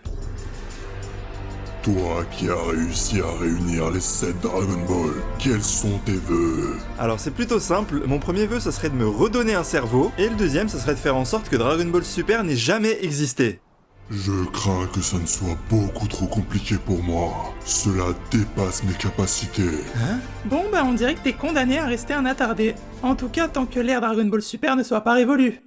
Toi qui as réussi à réunir les 7 Dragon Ball, quels sont tes vœux? Alors c'est plutôt simple, mon premier vœu ça serait de me redonner un cerveau, et le deuxième ça serait de faire en sorte que Dragon Ball Super n'ait jamais existé. Je crains que ça ne soit beaucoup trop compliqué pour moi. Cela dépasse mes capacités. Hein? Bon bah on dirait que t'es condamné à rester un attardé. En tout cas tant que l'ère Dragon Ball Super ne soit pas révolue.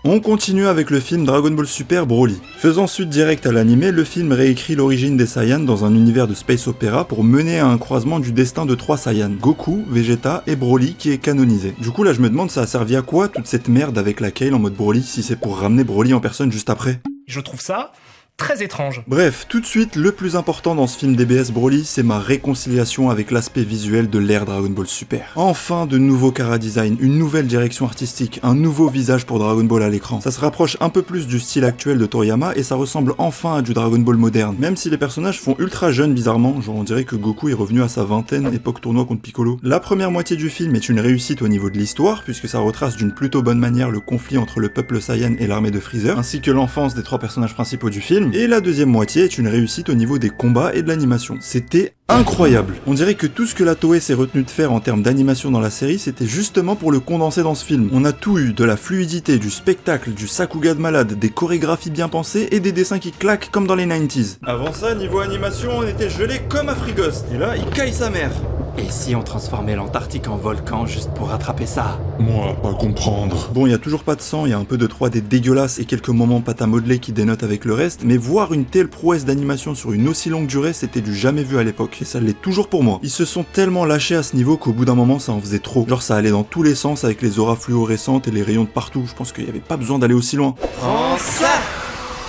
On continue avec le film Dragon Ball Super Broly. Faisant suite directe à l'animé, le film réécrit l'origine des Saiyans dans un univers de space opéra pour mener à un croisement du destin de 3 Saiyans, Goku, Vegeta et Broly qui est canonisé. Du coup là je me demande ça a servi à quoi toute cette merde avec la Kale en mode Broly si c'est pour ramener Broly en personne juste après. Je trouve ça très étrange. Bref, tout de suite, le plus important dans ce film DBS Broly, c'est ma réconciliation avec l'aspect visuel de l'ère Dragon Ball Super. Enfin, de nouveaux chara-design, une nouvelle direction artistique, un nouveau visage pour Dragon Ball à l'écran. Ça se rapproche un peu plus du style actuel de Toriyama et ça ressemble enfin à du Dragon Ball moderne. Même si les personnages font ultra jeunes bizarrement, genre on dirait que Goku est revenu à sa vingtaine, époque tournoi contre Piccolo. La première moitié du film est une réussite au niveau de l'histoire, puisque ça retrace d'une plutôt bonne manière le conflit entre le peuple Saiyan et l'armée de Freezer, ainsi que l'enfance des 3 personnages principaux du film. Et la deuxième moitié est une réussite au niveau des combats et de l'animation. C'était incroyable. On dirait que tout ce que la Toei s'est retenu de faire en termes d'animation dans la série, c'était justement pour le condenser dans ce film. On a tout eu, de la fluidité, du spectacle, du sakuga de malade, des chorégraphies bien pensées et des dessins qui claquent comme dans les 90s. Avant ça, niveau animation, on était gelé comme à Frighost. Et là, il caille sa mère. Et si on transformait l'Antarctique en volcan juste pour rattraper ça? Moi, pas comprendre. Bon, il y a toujours pas de sang, il y a un peu de 3D dégueulasse et quelques moments pâte à modeler qui dénotent avec le reste, mais voir une telle prouesse d'animation sur une aussi longue durée, c'était du jamais vu à l'époque, et ça l'est toujours pour moi. Ils se sont tellement lâchés à ce niveau qu'au bout d'un moment, ça en faisait trop. Genre, ça allait dans tous les sens avec les auras fluorescentes et les rayons de partout. Je pense qu'il y avait pas besoin d'aller aussi loin. Prends ça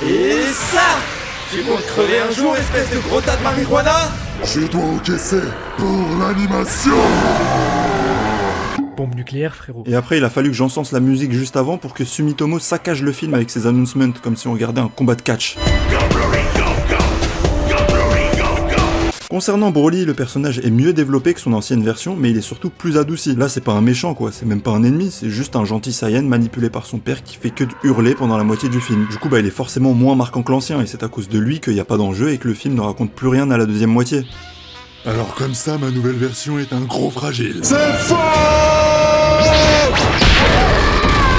et ça. Tu comptes crever un jour, espèce de gros tas de marijuana? Je dois encaisser pour l'animation. Bombe nucléaire, frérot. Et après, il a fallu que j'encense la musique juste avant pour que Sumitomo saccage le film avec ses announcements, comme si on regardait un combat de catch. Concernant Broly, le personnage est mieux développé que son ancienne version, mais il est surtout plus adouci. Là, c'est pas un méchant quoi, c'est même pas un ennemi, c'est juste un gentil Saiyan manipulé par son père qui fait que de hurler pendant la moitié du film. Du coup, il est forcément moins marquant que l'ancien, et c'est à cause de lui qu'il n'y a pas d'enjeu et que le film ne raconte plus rien à la deuxième moitié. Alors comme ça, ma nouvelle version est un gros fragile. C'est faux!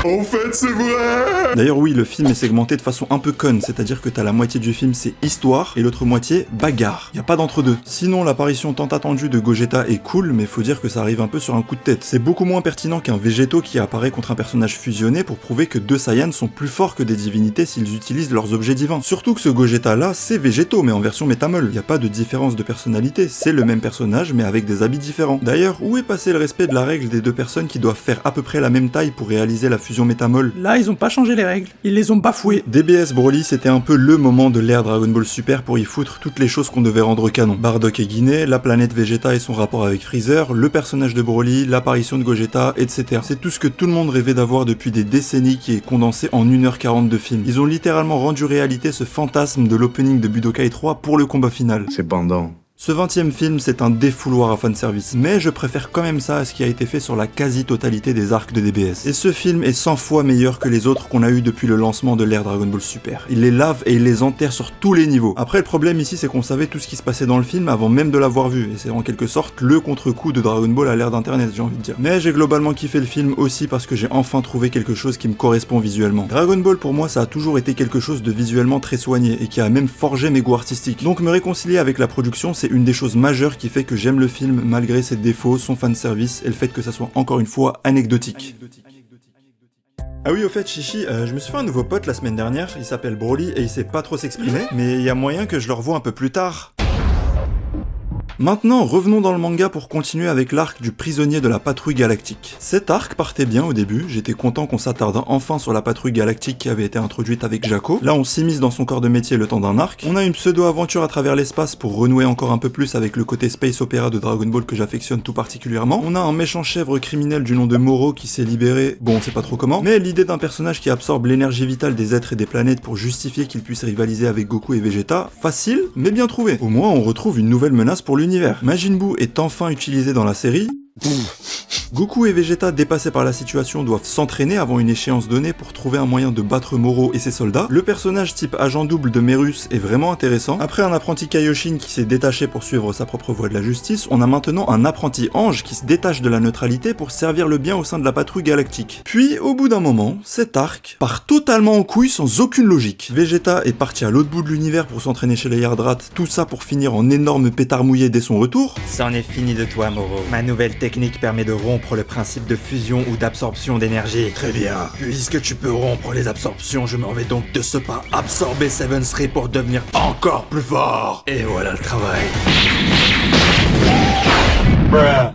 En fait, c'est vrai! D'ailleurs, oui, le film est segmenté de façon un peu conne, c'est-à-dire que t'as la moitié du film c'est histoire et l'autre moitié bagarre. Y a pas d'entre-deux. Sinon, l'apparition tant attendue de Gogeta est cool, mais faut dire que ça arrive un peu sur un coup de tête. C'est beaucoup moins pertinent qu'un Végéto qui apparaît contre un personnage fusionné pour prouver que 2 Saiyans sont plus forts que des divinités s'ils utilisent leurs objets divins. Surtout que ce Gogeta là, c'est Végéto, mais en version métamol. Y a pas de différence de personnalité, c'est le même personnage, mais avec des habits différents. D'ailleurs, où est passé le respect de la règle des 2 personnes qui doivent faire à peu près la même taille pour réaliser la fusion métamol? Là, ils ont pas changé les règles, ils les ont bafouées. DBS Broly, c'était un peu le moment de l'ère Dragon Ball Super pour y foutre toutes les choses qu'on devait rendre canon. Bardock et Guinée, la planète Vegeta et son rapport avec Freezer, le personnage de Broly, l'apparition de Gogeta, etc. C'est tout ce que tout le monde rêvait d'avoir depuis des décennies qui est condensé en 1h40 de film. Ils ont littéralement rendu réalité ce fantasme de l'opening de Budokai 3 pour le combat final. Cependant, Ce 20e film, c'est un défouloir à fanservice, mais je préfère quand même ça à ce qui a été fait sur la quasi-totalité des arcs de DBS. Et ce film est 100 fois meilleur que les autres qu'on a eu depuis le lancement de l'ère Dragon Ball Super. Il les lave et il les enterre sur tous les niveaux. Après, le problème ici, c'est qu'on savait tout ce qui se passait dans le film avant même de l'avoir vu, et c'est en quelque sorte le contre-coup de Dragon Ball à l'ère d'internet, j'ai envie de dire. Mais j'ai globalement kiffé le film aussi parce que j'ai enfin trouvé quelque chose qui me correspond visuellement. Dragon Ball pour moi, ça a toujours été quelque chose de visuellement très soigné, et qui a même forgé mes goûts artistiques. Donc me réconcilier avec la production, c'est une des choses majeures qui fait que j'aime le film malgré ses défauts, son fanservice et le fait que ça soit encore une fois anecdotique. Ah oui, au fait, Chichi, je me suis fait un nouveau pote la semaine dernière, il s'appelle Broly et il sait pas trop s'exprimer, mais il y a moyen que je le revoie un peu plus tard. Maintenant, revenons dans le manga pour continuer avec l'arc du prisonnier de la patrouille galactique. Cet arc partait bien au début, j'étais content qu'on s'attarde enfin sur la patrouille galactique qui avait été introduite avec Jaco. Là, on s'immisce dans son corps de métier le temps d'un arc. On a une pseudo-aventure à travers l'espace pour renouer encore un peu plus avec le côté space opéra de Dragon Ball que j'affectionne tout particulièrement. On a un méchant chèvre criminel du nom de Moro qui s'est libéré, bon on sait pas trop comment, mais l'idée d'un personnage qui absorbe l'énergie vitale des êtres et des planètes pour justifier qu'il puisse rivaliser avec Goku et Vegeta, facile, mais bien trouvé. Au moins, on retrouve une nouvelle menace pour l'univers. Majin Buu est enfin utilisé dans la série. Goku et Vegeta, dépassés par la situation, doivent s'entraîner avant une échéance donnée pour trouver un moyen de battre Moro et ses soldats. Le personnage type agent double de Merus est vraiment intéressant. Après un apprenti Kaioshin qui s'est détaché pour suivre sa propre voie de la justice, on a maintenant un apprenti ange qui se détache de la neutralité pour servir le bien au sein de la patrouille galactique. Puis, au bout d'un moment, cet arc part totalement en couille sans aucune logique. Vegeta est parti à l'autre bout de l'univers pour s'entraîner chez les Yardrat, tout ça pour finir en énorme pétard mouillé dès son retour. C'en est fini de toi, Moro. Ma nouvelle technique permet de rompre le principe de fusion ou d'absorption d'énergie. Très bien, puisque tu peux rompre les absorptions, je m'en vais donc de ce pas absorber Seven's Ray pour devenir encore plus fort. Et voilà le travail.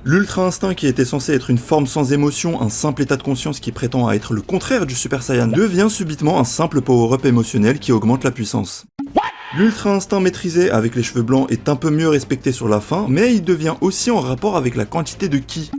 L'Ultra Instinct, qui était censé être une forme sans émotion, un simple état de conscience qui prétend à être le contraire du Super Saiyan, devient subitement un simple power-up émotionnel qui augmente la puissance. L'Ultra Instinct maîtrisé avec les cheveux blancs est un peu mieux respecté sur la fin, mais il devient aussi en rapport avec la quantité de ki.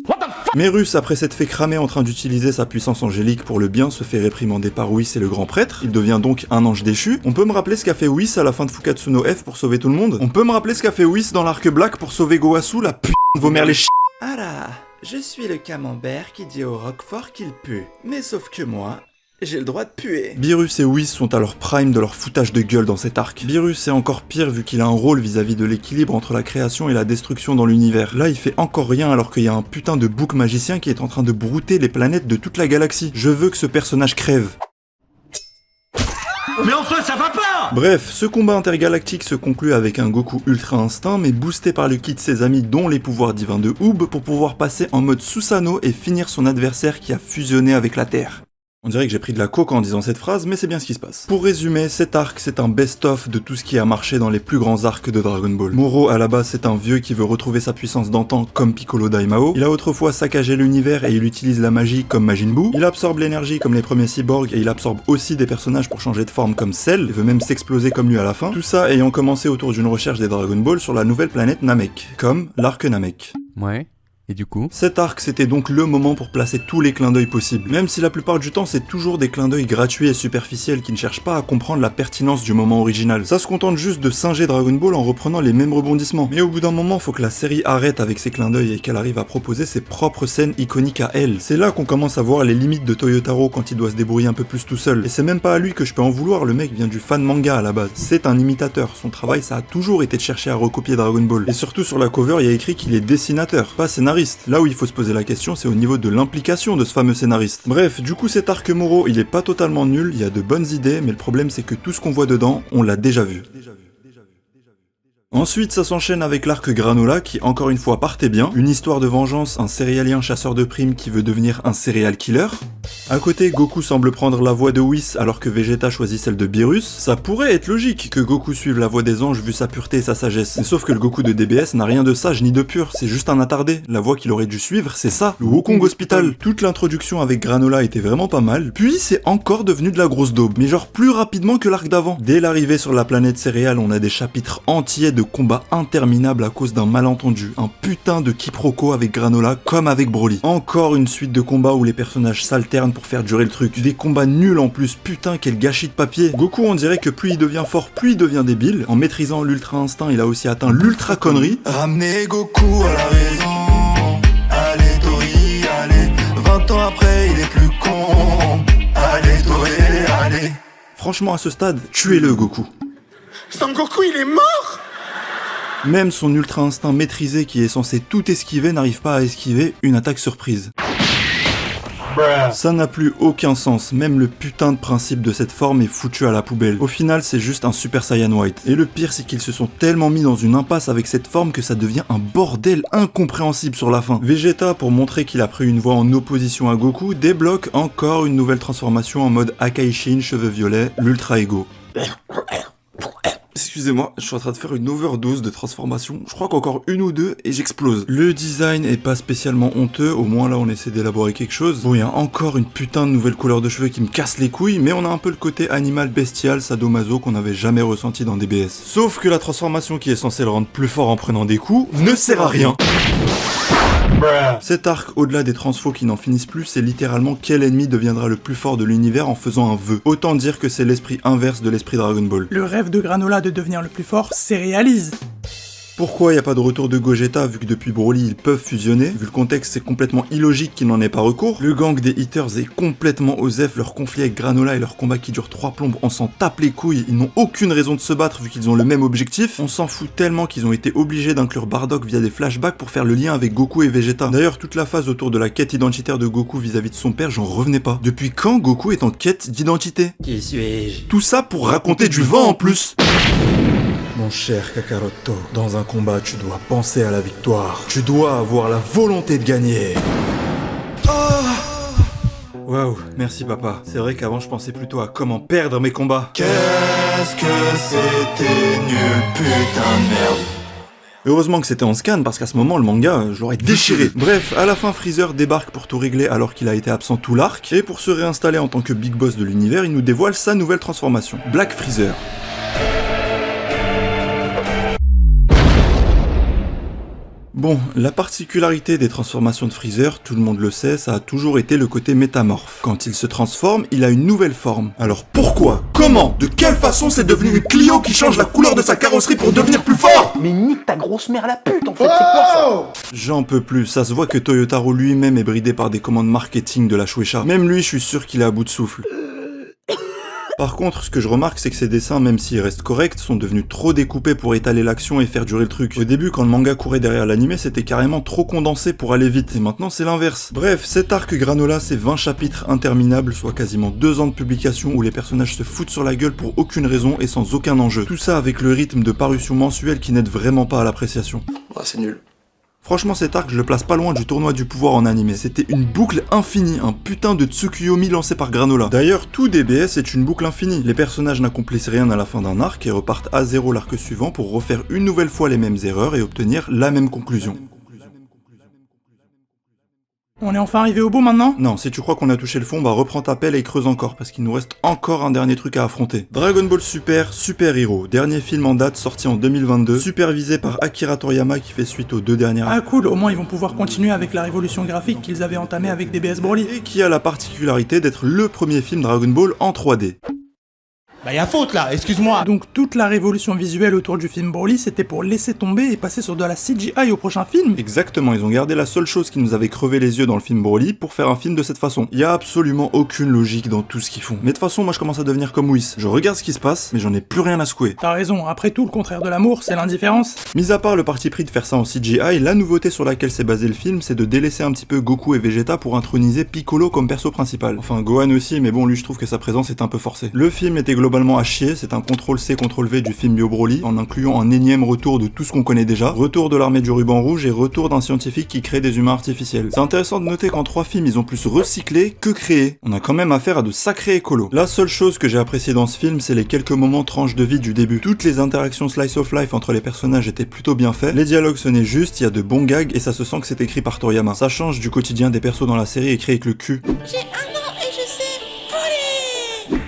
Merus, après s'être fait cramer en train d'utiliser sa puissance angélique pour le bien, se fait réprimander par Whis et le grand prêtre. Il devient donc un ange déchu. On peut me rappeler ce qu'a fait Whis à la fin de Fukatsu no F pour sauver tout le monde? On peut me rappeler ce qu'a fait Whis dans l'arc Black pour sauver Goasu, la putain de vomir les ch... Ah là, je suis le camembert qui dit au Roquefort qu'il pue. Mais sauf que moi, j'ai le droit de puer. Beerus et Whis sont à leur prime de leur foutage de gueule dans cet arc. Beerus est encore pire vu qu'il a un rôle vis-à-vis de l'équilibre entre la création et la destruction dans l'univers. Là, il fait encore rien alors qu'il y a un putain de bouc magicien qui est en train de brouter les planètes de toute la galaxie. Je veux que ce personnage crève. Mais enfin, ça va pas! Bref, ce combat intergalactique se conclut avec un Goku Ultra Instinct, mais boosté par le ki de ses amis dont les pouvoirs divins de Oob pour pouvoir passer en mode Susanoo et finir son adversaire qui a fusionné avec la Terre. On dirait que j'ai pris de la coke en disant cette phrase, mais c'est bien ce qui se passe. Pour résumer, cet arc, c'est un best-of de tout ce qui a marché dans les plus grands arcs de Dragon Ball. Moro, à la base, c'est un vieux qui veut retrouver sa puissance d'antan comme Piccolo Daimao. Il a autrefois saccagé l'univers et il utilise la magie comme Majin Buu. Il absorbe l'énergie comme les premiers cyborgs et il absorbe aussi des personnages pour changer de forme comme Cell, et veut même s'exploser comme lui à la fin. Tout ça ayant commencé autour d'une recherche des Dragon Ball sur la nouvelle planète Namek, comme l'arc Namek. Ouais. Et du coup? Cet arc, c'était donc le moment pour placer tous les clins d'œil possibles. Même si la plupart du temps, c'est toujours des clins d'œil gratuits et superficiels qui ne cherchent pas à comprendre la pertinence du moment original. Ça se contente juste de singer Dragon Ball en reprenant les mêmes rebondissements. Mais au bout d'un moment, faut que la série arrête avec ses clins d'œil et qu'elle arrive à proposer ses propres scènes iconiques à elle. C'est là qu'on commence à voir les limites de Toyotaro quand il doit se débrouiller un peu plus tout seul. Et c'est même pas à lui que je peux en vouloir, le mec vient du fan manga à la base. C'est un imitateur. Son travail, ça a toujours été de chercher à recopier Dragon Ball. Et surtout sur la cover, il y a écrit qu'il est dessinateur, pas scénariste. Là où il faut se poser la question, c'est au niveau de l'implication de ce fameux scénariste. Bref, du coup cet arc Moro, il est pas totalement nul, il y a de bonnes idées, mais le problème c'est que tout ce qu'on voit dedans, on l'a déjà vu. Ensuite, ça s'enchaîne avec l'arc Granola qui, encore une fois, partait bien. Une histoire de vengeance, un céréalien chasseur de primes qui veut devenir un céréal killer. À côté, Goku semble prendre la voie de Whis alors que Vegeta choisit celle de Beerus. Ça pourrait être logique que Goku suive la voie des anges vu sa pureté et sa sagesse. Mais sauf que le Goku de DBS n'a rien de sage ni de pur, c'est juste un attardé. La voie qu'il aurait dû suivre, c'est ça, le Wukong Hospital. Toute l'introduction avec Granola était vraiment pas mal, puis c'est encore devenu de la grosse daube, mais genre plus rapidement que l'arc d'avant. Dès l'arrivée sur la planète céréale, on a des chapitres entiers de combat interminable à cause d'un malentendu, un putain de quiproquo avec Granola comme avec Broly. Encore une suite de combats où les personnages s'alternent pour faire durer le truc. Des combats nuls en plus, putain quel gâchis de papier. Goku on dirait que plus il devient fort, plus il devient débile. En maîtrisant l'ultra instinct, il a aussi atteint l'ultra connerie. Ramenez Goku à la raison. Allez Tori, allez. 20 ans après, il est plus con. Allez Tori, allez. Franchement à ce stade, tuez-le Goku. Sangoku il est mort. Même son ultra instinct maîtrisé qui est censé tout esquiver n'arrive pas à esquiver une attaque surprise. Ça n'a plus aucun sens, même le putain de principe de cette forme est foutu à la poubelle. Au final, c'est juste un Super Saiyan White. Et le pire, c'est qu'ils se sont tellement mis dans une impasse avec cette forme que ça devient un bordel incompréhensible sur la fin. Vegeta, pour montrer qu'il a pris une voie en opposition à Goku, débloque encore une nouvelle transformation en mode Akaishin, cheveux violets, l'Ultra Ego. Excusez-moi, je suis en train de faire une overdose de transformation. Je crois qu'encore une ou deux et j'explose. Le design est pas spécialement honteux, au moins là on essaie d'élaborer quelque chose. Bon, il y a encore une putain de nouvelle couleur de cheveux qui me casse les couilles, mais on a un peu le côté animal bestial sadomaso qu'on n'avait jamais ressenti dans DBS. Sauf que la transformation qui est censée le rendre plus fort en prenant des coups ne sert à rien. Cet arc, au-delà des transfos qui n'en finissent plus, c'est littéralement quel ennemi deviendra le plus fort de l'univers en faisant un vœu. Autant dire que c'est l'esprit inverse de l'esprit Dragon Ball. Le rêve de Granola de devenir le plus fort se réalise. Pourquoi il n'y a pas de retour de Gogeta vu que depuis Broly ils peuvent fusionner? Vu le contexte c'est complètement illogique qu'il n'en ait pas recours. Le gang des Hitters est complètement osef, leur conflit avec Granola et leur combat qui dure 3 plombes, on s'en tape les couilles, ils n'ont aucune raison de se battre vu qu'ils ont le même objectif. On s'en fout tellement qu'ils ont été obligés d'inclure Bardock via des flashbacks pour faire le lien avec Goku et Vegeta. D'ailleurs toute la phase autour de la quête identitaire de Goku vis-à-vis de son père, j'en revenais pas. Depuis quand Goku est en quête d'identité? Qui suis-je? Tout ça pour raconter du vent en plus. Mon cher Kakaroto, dans un combat, tu dois penser à la victoire. Tu dois avoir la volonté de gagner. Waouh, merci papa. C'est vrai qu'avant je pensais plutôt à comment perdre mes combats. Qu'est-ce que c'était nul, putain de merde. Heureusement que c'était en scan parce qu'à ce moment le manga, je l'aurais déchiré. Bref, à la fin Freezer débarque pour tout régler alors qu'il a été absent tout l'arc, et pour se réinstaller en tant que big boss de l'univers, il nous dévoile sa nouvelle transformation, Black Freezer. Bon, la particularité des transformations de Freezer, tout le monde le sait, ça a toujours été le côté métamorphe. Quand il se transforme, il a une nouvelle forme. Alors pourquoi? Comment? De quelle façon c'est devenu une Clio qui change la couleur de sa carrosserie pour devenir plus fort? Mais nique ta grosse mère la pute en fait, c'est quoi ça? J'en peux plus, ça se voit que Toyotaro lui-même est bridé par des commandes marketing de la Shueisha. Même lui, je suis sûr qu'il est à bout de souffle. Par contre, ce que je remarque, c'est que ces dessins, même s'ils restent corrects, sont devenus trop découpés pour étaler l'action et faire durer le truc. Au début, quand le manga courait derrière l'anime, c'était carrément trop condensé pour aller vite, et maintenant c'est l'inverse. Bref, cet arc Granola, c'est 20 chapitres interminables, soit quasiment 2 ans de publication où les personnages se foutent sur la gueule pour aucune raison et sans aucun enjeu. Tout ça avec le rythme de parution mensuelle qui n'aide vraiment pas à l'appréciation. Ouais, c'est nul. Franchement, cet arc, je le place pas loin du tournoi du pouvoir en animé. C'était une boucle infinie, un putain de Tsukuyomi lancé par Granola. D'ailleurs, tout DBS est une boucle infinie. Les personnages n'accomplissent rien à la fin d'un arc et repartent à zéro l'arc suivant pour refaire une nouvelle fois les mêmes erreurs et obtenir la même conclusion. On est enfin arrivé au bout maintenant? Non, si tu crois qu'on a touché le fond, bah reprends ta pelle et creuse encore, parce qu'il nous reste encore un dernier truc à affronter. Dragon Ball Super, Super Hero, dernier film en date sorti en 2022, supervisé par Akira Toriyama qui fait suite aux 2 dernières. Ah cool, au moins ils vont pouvoir continuer avec la révolution graphique qu'ils avaient entamée avec DBS Broly. Et qui a la particularité d'être le premier film Dragon Ball en 3D. Bah y'a faute là, excuse-moi. Donc toute la révolution visuelle autour du film Broly, c'était pour laisser tomber et passer sur de la CGI au prochain film? Exactement, ils ont gardé la seule chose qui nous avait crevé les yeux dans le film Broly pour faire un film de cette façon. Il y a absolument aucune logique dans tout ce qu'ils font. Mais de toute façon, moi je commence à devenir comme Whis. Je regarde ce qui se passe, mais j'en ai plus rien à secouer. T'as raison, après tout, le contraire de l'amour, c'est l'indifférence. Mis à part le parti pris de faire ça en CGI, la nouveauté sur laquelle s'est basé le film, c'est de délaisser un petit peu Goku et Vegeta pour introniser Piccolo comme perso principal. Enfin, Gohan aussi, mais bon, lui je trouve que sa présence est un peu forcée. Le film était globalement à chier, c'est un CTRL-C, CTRL-V du film Bio Broly, en incluant un énième retour de tout ce qu'on connaît déjà, retour de l'armée du ruban rouge et retour d'un scientifique qui crée des humains artificiels. C'est intéressant de noter qu'en 3 films, ils ont plus recyclé que créé. On a quand même affaire à de sacrés écolos. La seule chose que j'ai appréciée dans ce film, c'est les quelques moments tranches de vie du début. Toutes les interactions slice of life entre les personnages étaient plutôt bien faits, les dialogues sonnaient juste, il y a de bons gags et ça se sent que c'est écrit par Toriyama. Ça change du quotidien des persos dans la série écrit avec le cul. J'ai 1 an et je sais voler.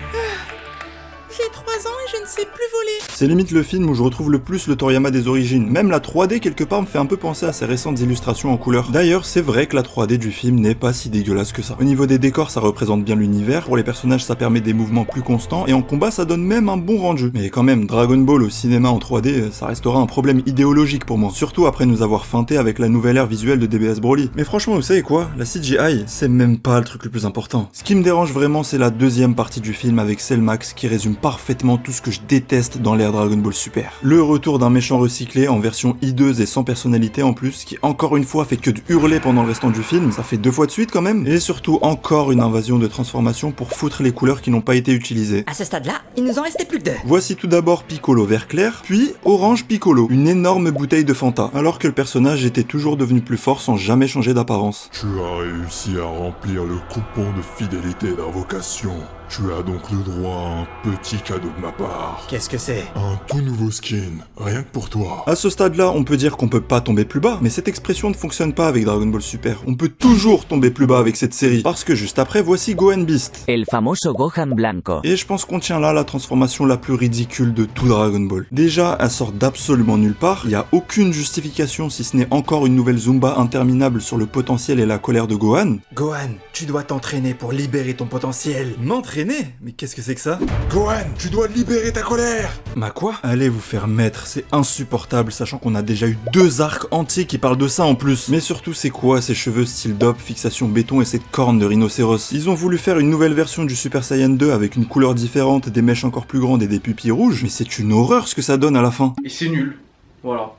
J'ai j'ai 3 ans et je ne sais plus voler. C'est limite le film où je retrouve le plus le Toriyama des origines. Même la 3D quelque part me fait un peu penser à ses récentes illustrations en couleur. D'ailleurs, c'est vrai que la 3D du film n'est pas si dégueulasse que ça. Au niveau des décors, ça représente bien l'univers, pour les personnages ça permet des mouvements plus constants, et en combat ça donne même un bon rendu. Mais quand même, Dragon Ball au cinéma en 3D, ça restera un problème idéologique pour moi. Surtout après nous avoir feinté avec la nouvelle ère visuelle de DBS Broly. Mais franchement, vous savez quoi? La CGI, c'est même pas le truc le plus important. Ce qui me dérange vraiment, c'est la deuxième partie du film avec Cell Max qui résume parfaitement tout ce que je déteste dans l'ère Dragon Ball Super. Le retour d'un méchant recyclé en version hideuse et sans personnalité en plus, qui encore une fois fait que de hurler pendant le restant du film, ça fait 2 fois de suite quand même. Et surtout encore une invasion de transformation pour foutre les couleurs qui n'ont pas été utilisées. À ce stade-là, il nous en restait plus que 2. Voici tout d'abord Piccolo vert clair, puis Orange Piccolo, une énorme bouteille de Fanta, alors que le personnage était toujours devenu plus fort sans jamais changer d'apparence. Tu as réussi à remplir le coupon de fidélité d'invocation. Tu as donc le droit à un petit cadeau de ma part. Qu'est-ce que c'est? Un tout nouveau skin, rien que pour toi. À ce stade-là, on peut dire qu'on peut pas tomber plus bas, mais cette expression ne fonctionne pas avec Dragon Ball Super. On peut toujours tomber plus bas avec cette série, parce que juste après, voici Gohan Beast. El famoso Gohan blanco. Et je pense qu'on tient là la transformation la plus ridicule de tout Dragon Ball. Déjà, elle sort d'absolument nulle part, il y a aucune justification si ce n'est encore une nouvelle Zumba interminable sur le potentiel et la colère de Gohan. Gohan, tu dois t'entraîner pour libérer ton potentiel. M'entraîner? Mais qu'est-ce que c'est que ça? Gohan, tu dois libérer ta colère. Ma quoi? Allez vous faire mettre, c'est insupportable, sachant qu'on a déjà eu 2 arcs entiers qui parlent de ça en plus. Mais surtout, c'est quoi ces cheveux style dope, fixation béton et cette corne de rhinocéros? Ils ont voulu faire une nouvelle version du Super Saiyan 2 avec une couleur différente, des mèches encore plus grandes et des pupilles rouges, mais c'est une horreur ce que ça donne à la fin. Et c'est nul. Voilà.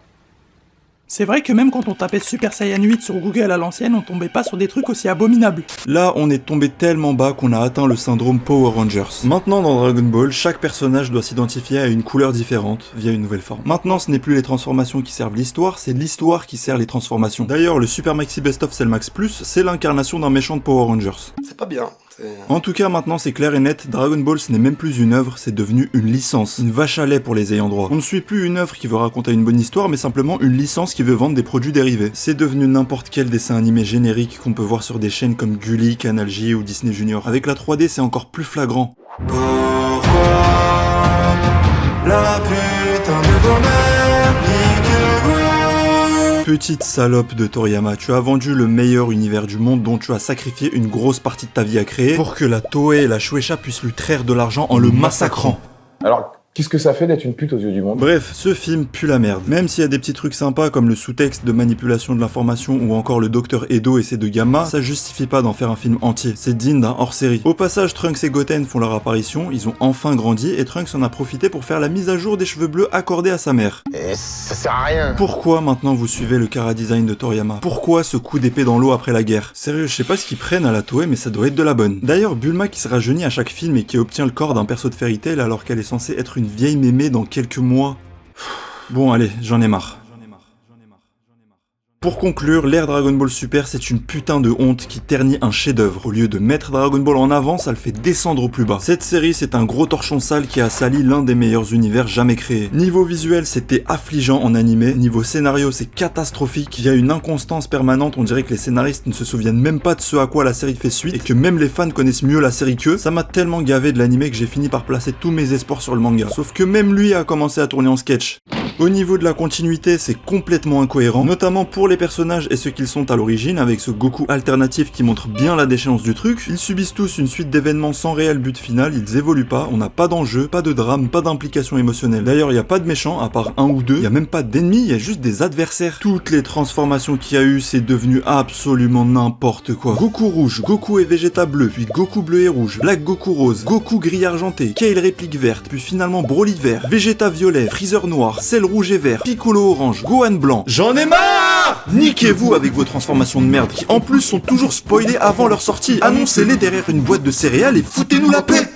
C'est vrai que même quand on tapait Super Saiyan 8 sur Google à l'ancienne, on tombait pas sur des trucs aussi abominables. Là, on est tombé tellement bas qu'on a atteint le syndrome Power Rangers. Maintenant, dans Dragon Ball, chaque personnage doit s'identifier à une couleur différente, via une nouvelle forme. Maintenant, ce n'est plus les transformations qui servent l'histoire, c'est l'histoire qui sert les transformations. D'ailleurs, le Super Maxi Best of Cell Max Plus, c'est l'incarnation d'un méchant de Power Rangers. C'est pas bien. En tout cas, maintenant c'est clair et net, Dragon Ball ce n'est même plus une œuvre, c'est devenu une licence, une vache à lait pour les ayants droit. On ne suit plus une œuvre qui veut raconter une bonne histoire, mais simplement une licence qui veut vendre des produits dérivés. C'est devenu n'importe quel dessin animé générique qu'on peut voir sur des chaînes comme Gulli, Canal J ou Disney Junior. Avec la 3D, c'est encore plus flagrant. Pourquoi la putain de bonheur pique-vous? Petite salope de Toriyama, tu as vendu le meilleur univers du monde dont tu as sacrifié une grosse partie de ta vie à créer pour que la Toei et la Shueisha puissent lui traire de l'argent en le massacrant. Alors, qu'est-ce que ça fait d'être une pute aux yeux du monde? Bref, ce film pue la merde. Même s'il y a des petits trucs sympas comme le sous-texte de manipulation de l'information ou encore le docteur Edo et ses 2 gammas, ça justifie pas d'en faire un film entier. C'est digne d'un hors-série. Au passage, Trunks et Goten font leur apparition, ils ont enfin grandi et Trunks en a profité pour faire la mise à jour des cheveux bleus accordés à sa mère. Et ça sert à rien. Pourquoi maintenant vous suivez le chara-design de Toriyama? Pourquoi ce coup d'épée dans l'eau après la guerre? Sérieux, je sais pas ce qu'ils prennent à la Toei, mais ça doit être de la bonne. D'ailleurs, Bulma qui se rajeunit à chaque film et qui obtient le corps d'un perso de Fairy Tail alors qu'elle est censée être une vieille mémé dans quelques mois. Bon allez, j'en ai marre. Pour conclure, l'ère Dragon Ball Super c'est une putain de honte qui ternit un chef-d'œuvre. Au lieu de mettre Dragon Ball en avant, ça le fait descendre au plus bas. Cette série c'est un gros torchon sale qui a sali l'un des meilleurs univers jamais créés. Niveau visuel c'était affligeant en animé, niveau scénario c'est catastrophique, il y a une inconstance permanente, on dirait que les scénaristes ne se souviennent même pas de ce à quoi la série fait suite et que même les fans connaissent mieux la série qu'eux. Ça m'a tellement gavé de l'animé que j'ai fini par placer tous mes espoirs sur le manga. Sauf que même lui a commencé à tourner en sketch. Au niveau de la continuité, c'est complètement incohérent, notamment pour les personnages et ce qu'ils sont à l'origine, avec ce Goku alternatif qui montre bien la déchéance du truc. Ils subissent tous une suite d'événements sans réel but final, ils évoluent pas, on n'a pas d'enjeu, pas de drame, pas d'implication émotionnelle. D'ailleurs, il n'y a pas de méchants, à part 1 ou 2, il n'y a même pas d'ennemis, il y a juste des adversaires. Toutes les transformations qu'il y a eu, c'est devenu absolument n'importe quoi. Goku rouge, Goku et Vegeta bleu, puis Goku bleu et rouge, Black Goku rose, Goku gris argenté, Kale réplique verte, puis finalement Broly vert, Vegeta violet, Freezer noir, Cell rouge et vert, Piccolo orange, Gohan blanc. J'en ai marre! Niquez-vous avec vos transformations de merde qui en plus sont toujours spoilées avant leur sortie. Annoncez-les derrière une boîte de céréales et foutez-nous la paix!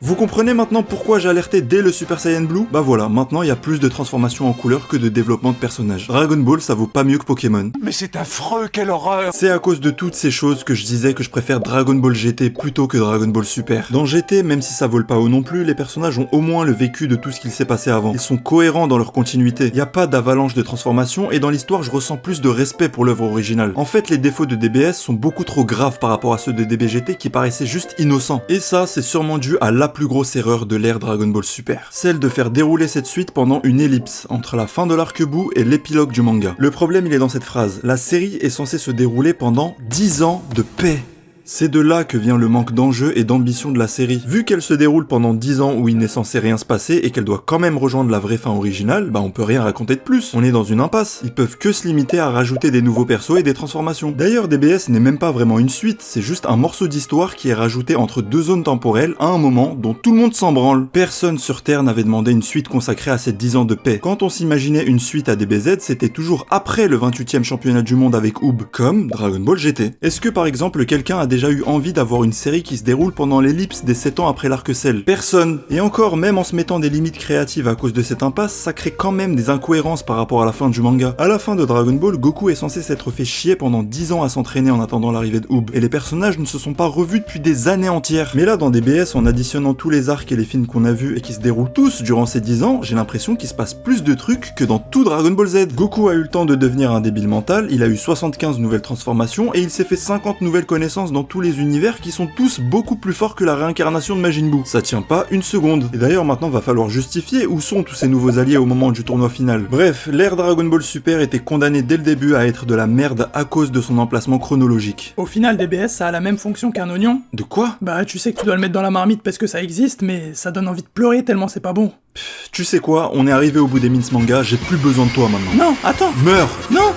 Vous comprenez maintenant pourquoi j'ai alerté dès le Super Saiyan Blue? Bah voilà, maintenant il y a plus de transformations en couleur que de développement de personnages. Dragon Ball ça vaut pas mieux que Pokémon. Mais c'est affreux, quelle horreur! C'est à cause de toutes ces choses que je disais que je préfère Dragon Ball GT plutôt que Dragon Ball Super. Dans GT, même si ça vole pas haut non plus, les personnages ont au moins le vécu de tout ce qu'il s'est passé avant. Ils sont cohérents dans leur continuité. Y a pas d'avalanche de transformations et dans l'histoire je ressens plus de respect pour l'œuvre originale. En fait, les défauts de DBS sont beaucoup trop graves par rapport à ceux de DBGT qui paraissaient juste innocents. Et ça, c'est sûrement dû à la plus grosse erreur de l'ère Dragon Ball Super. Celle de faire dérouler cette suite pendant une ellipse, entre la fin de l'arc-bout et l'épilogue du manga. Le problème il est dans cette phrase, la série est censée se dérouler pendant 10 ans de paix. C'est de là que vient le manque d'enjeu et d'ambition de la série. Vu qu'elle se déroule pendant 10 ans où il n'est censé rien se passer et qu'elle doit quand même rejoindre la vraie fin originale, on peut rien raconter de plus. On est dans une impasse. Ils peuvent que se limiter à rajouter des nouveaux persos et des transformations. D'ailleurs, DBS n'est même pas vraiment une suite, c'est juste un morceau d'histoire qui est rajouté entre deux zones temporelles à un moment dont tout le monde s'en branle. Personne sur Terre n'avait demandé une suite consacrée à ces 10 ans de paix. Quand on s'imaginait une suite à DBZ, c'était toujours après le 28e championnat du monde avec Oob, comme Dragon Ball GT. Est-ce que par exemple quelqu'un a déjà eu envie d'avoir une série qui se déroule pendant l'ellipse des 7 ans après l'arc Cell? Personne. Et encore, même en se mettant des limites créatives à cause de cette impasse, ça crée quand même des incohérences par rapport à la fin du manga. À la fin de Dragon Ball, Goku est censé s'être fait chier pendant 10 ans à s'entraîner en attendant l'arrivée de Oob, et les personnages ne se sont pas revus depuis des années entières. Mais là, dans DBS, en additionnant tous les arcs et les films qu'on a vus et qui se déroulent tous durant ces 10 ans, j'ai l'impression qu'il se passe plus de trucs que dans tout Dragon Ball Z. Goku a eu le temps de devenir un débile mental, il a eu 75 nouvelles transformations, et il s'est fait 50 nouvelles connaissances dans tous les univers qui sont tous beaucoup plus forts que la réincarnation de Majin Buu. Ça tient pas une seconde. Et d'ailleurs maintenant va falloir justifier où sont tous ces nouveaux alliés au moment du tournoi final. Bref, l'ère Dragon Ball Super était condamnée dès le début à être de la merde à cause de son emplacement chronologique. Au final, DBS, ça a la même fonction qu'un oignon. De quoi? Bah tu sais que tu dois le mettre dans la marmite parce que ça existe, mais ça donne envie de pleurer tellement c'est pas bon. Tu sais quoi, on est arrivé au bout des Mince Manga, j'ai plus besoin de toi maintenant. Non, attends. Meurs. Non.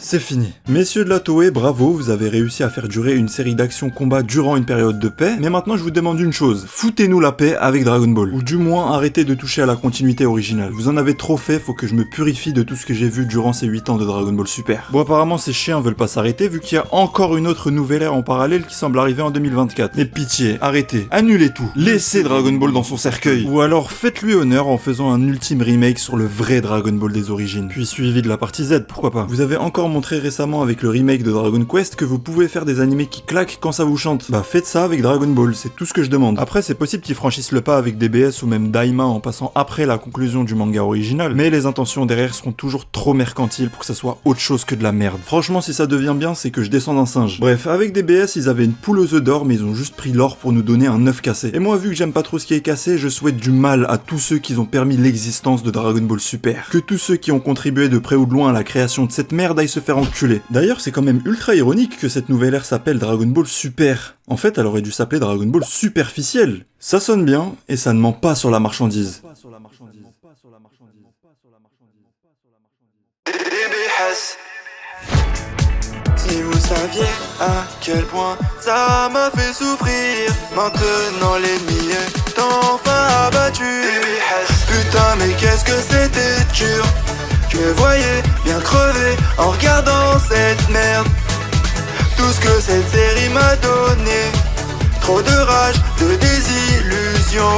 C'est fini. Messieurs de la Toei, bravo, vous avez réussi à faire durer une série d'action-combat durant une période de paix, mais maintenant je vous demande une chose, foutez-nous la paix avec Dragon Ball, ou du moins arrêtez de toucher à la continuité originale. Vous en avez trop fait, faut que je me purifie de tout ce que j'ai vu durant ces 8 ans de Dragon Ball Super. Bon, apparemment ces chiens veulent pas s'arrêter, vu qu'il y a encore une autre nouvelle ère en parallèle qui semble arriver en 2024. Mais pitié, arrêtez, annulez tout, laissez Dragon Ball dans son cercueil, ou alors faites-lui honneur en faisant un ultime remake sur le vrai Dragon Ball des origines, puis suivi de la partie Z, pourquoi pas. Vous avez encore montré récemment avec le remake de Dragon Quest que vous pouvez faire des animés qui claquent quand ça vous chante. Bah faites ça avec Dragon Ball, c'est tout ce que je demande. Après c'est possible qu'ils franchissent le pas avec DBS ou même Daima en passant après la conclusion du manga original, mais les intentions derrière seront toujours trop mercantiles pour que ça soit autre chose que de la merde. Franchement si ça devient bien c'est que je descends d'un singe. Bref, avec DBS ils avaient une poule aux œufs d'or mais ils ont juste pris l'or pour nous donner un œuf cassé. Et moi vu que j'aime pas trop ce qui est cassé, je souhaite du mal à tous ceux qui ont permis l'existence de Dragon Ball Super. Que tous ceux qui ont contribué de près ou de loin à la création de cette merde aillent se faire enculer. D'ailleurs, c'est quand même ultra ironique que cette nouvelle ère s'appelle Dragon Ball Super. En fait, elle aurait dû s'appeler Dragon Ball Superficiel. Ça sonne bien, et ça ne ment pas sur la marchandise. DBS. Si vous saviez à quel point ça m'a fait souffrir, maintenant l'ennemi est enfin abattu. Putain mais qu'est-ce que c'était dur. Je me voyais bien crever en regardant cette merde. Tout ce que cette série m'a donné, trop de rage, de désillusion.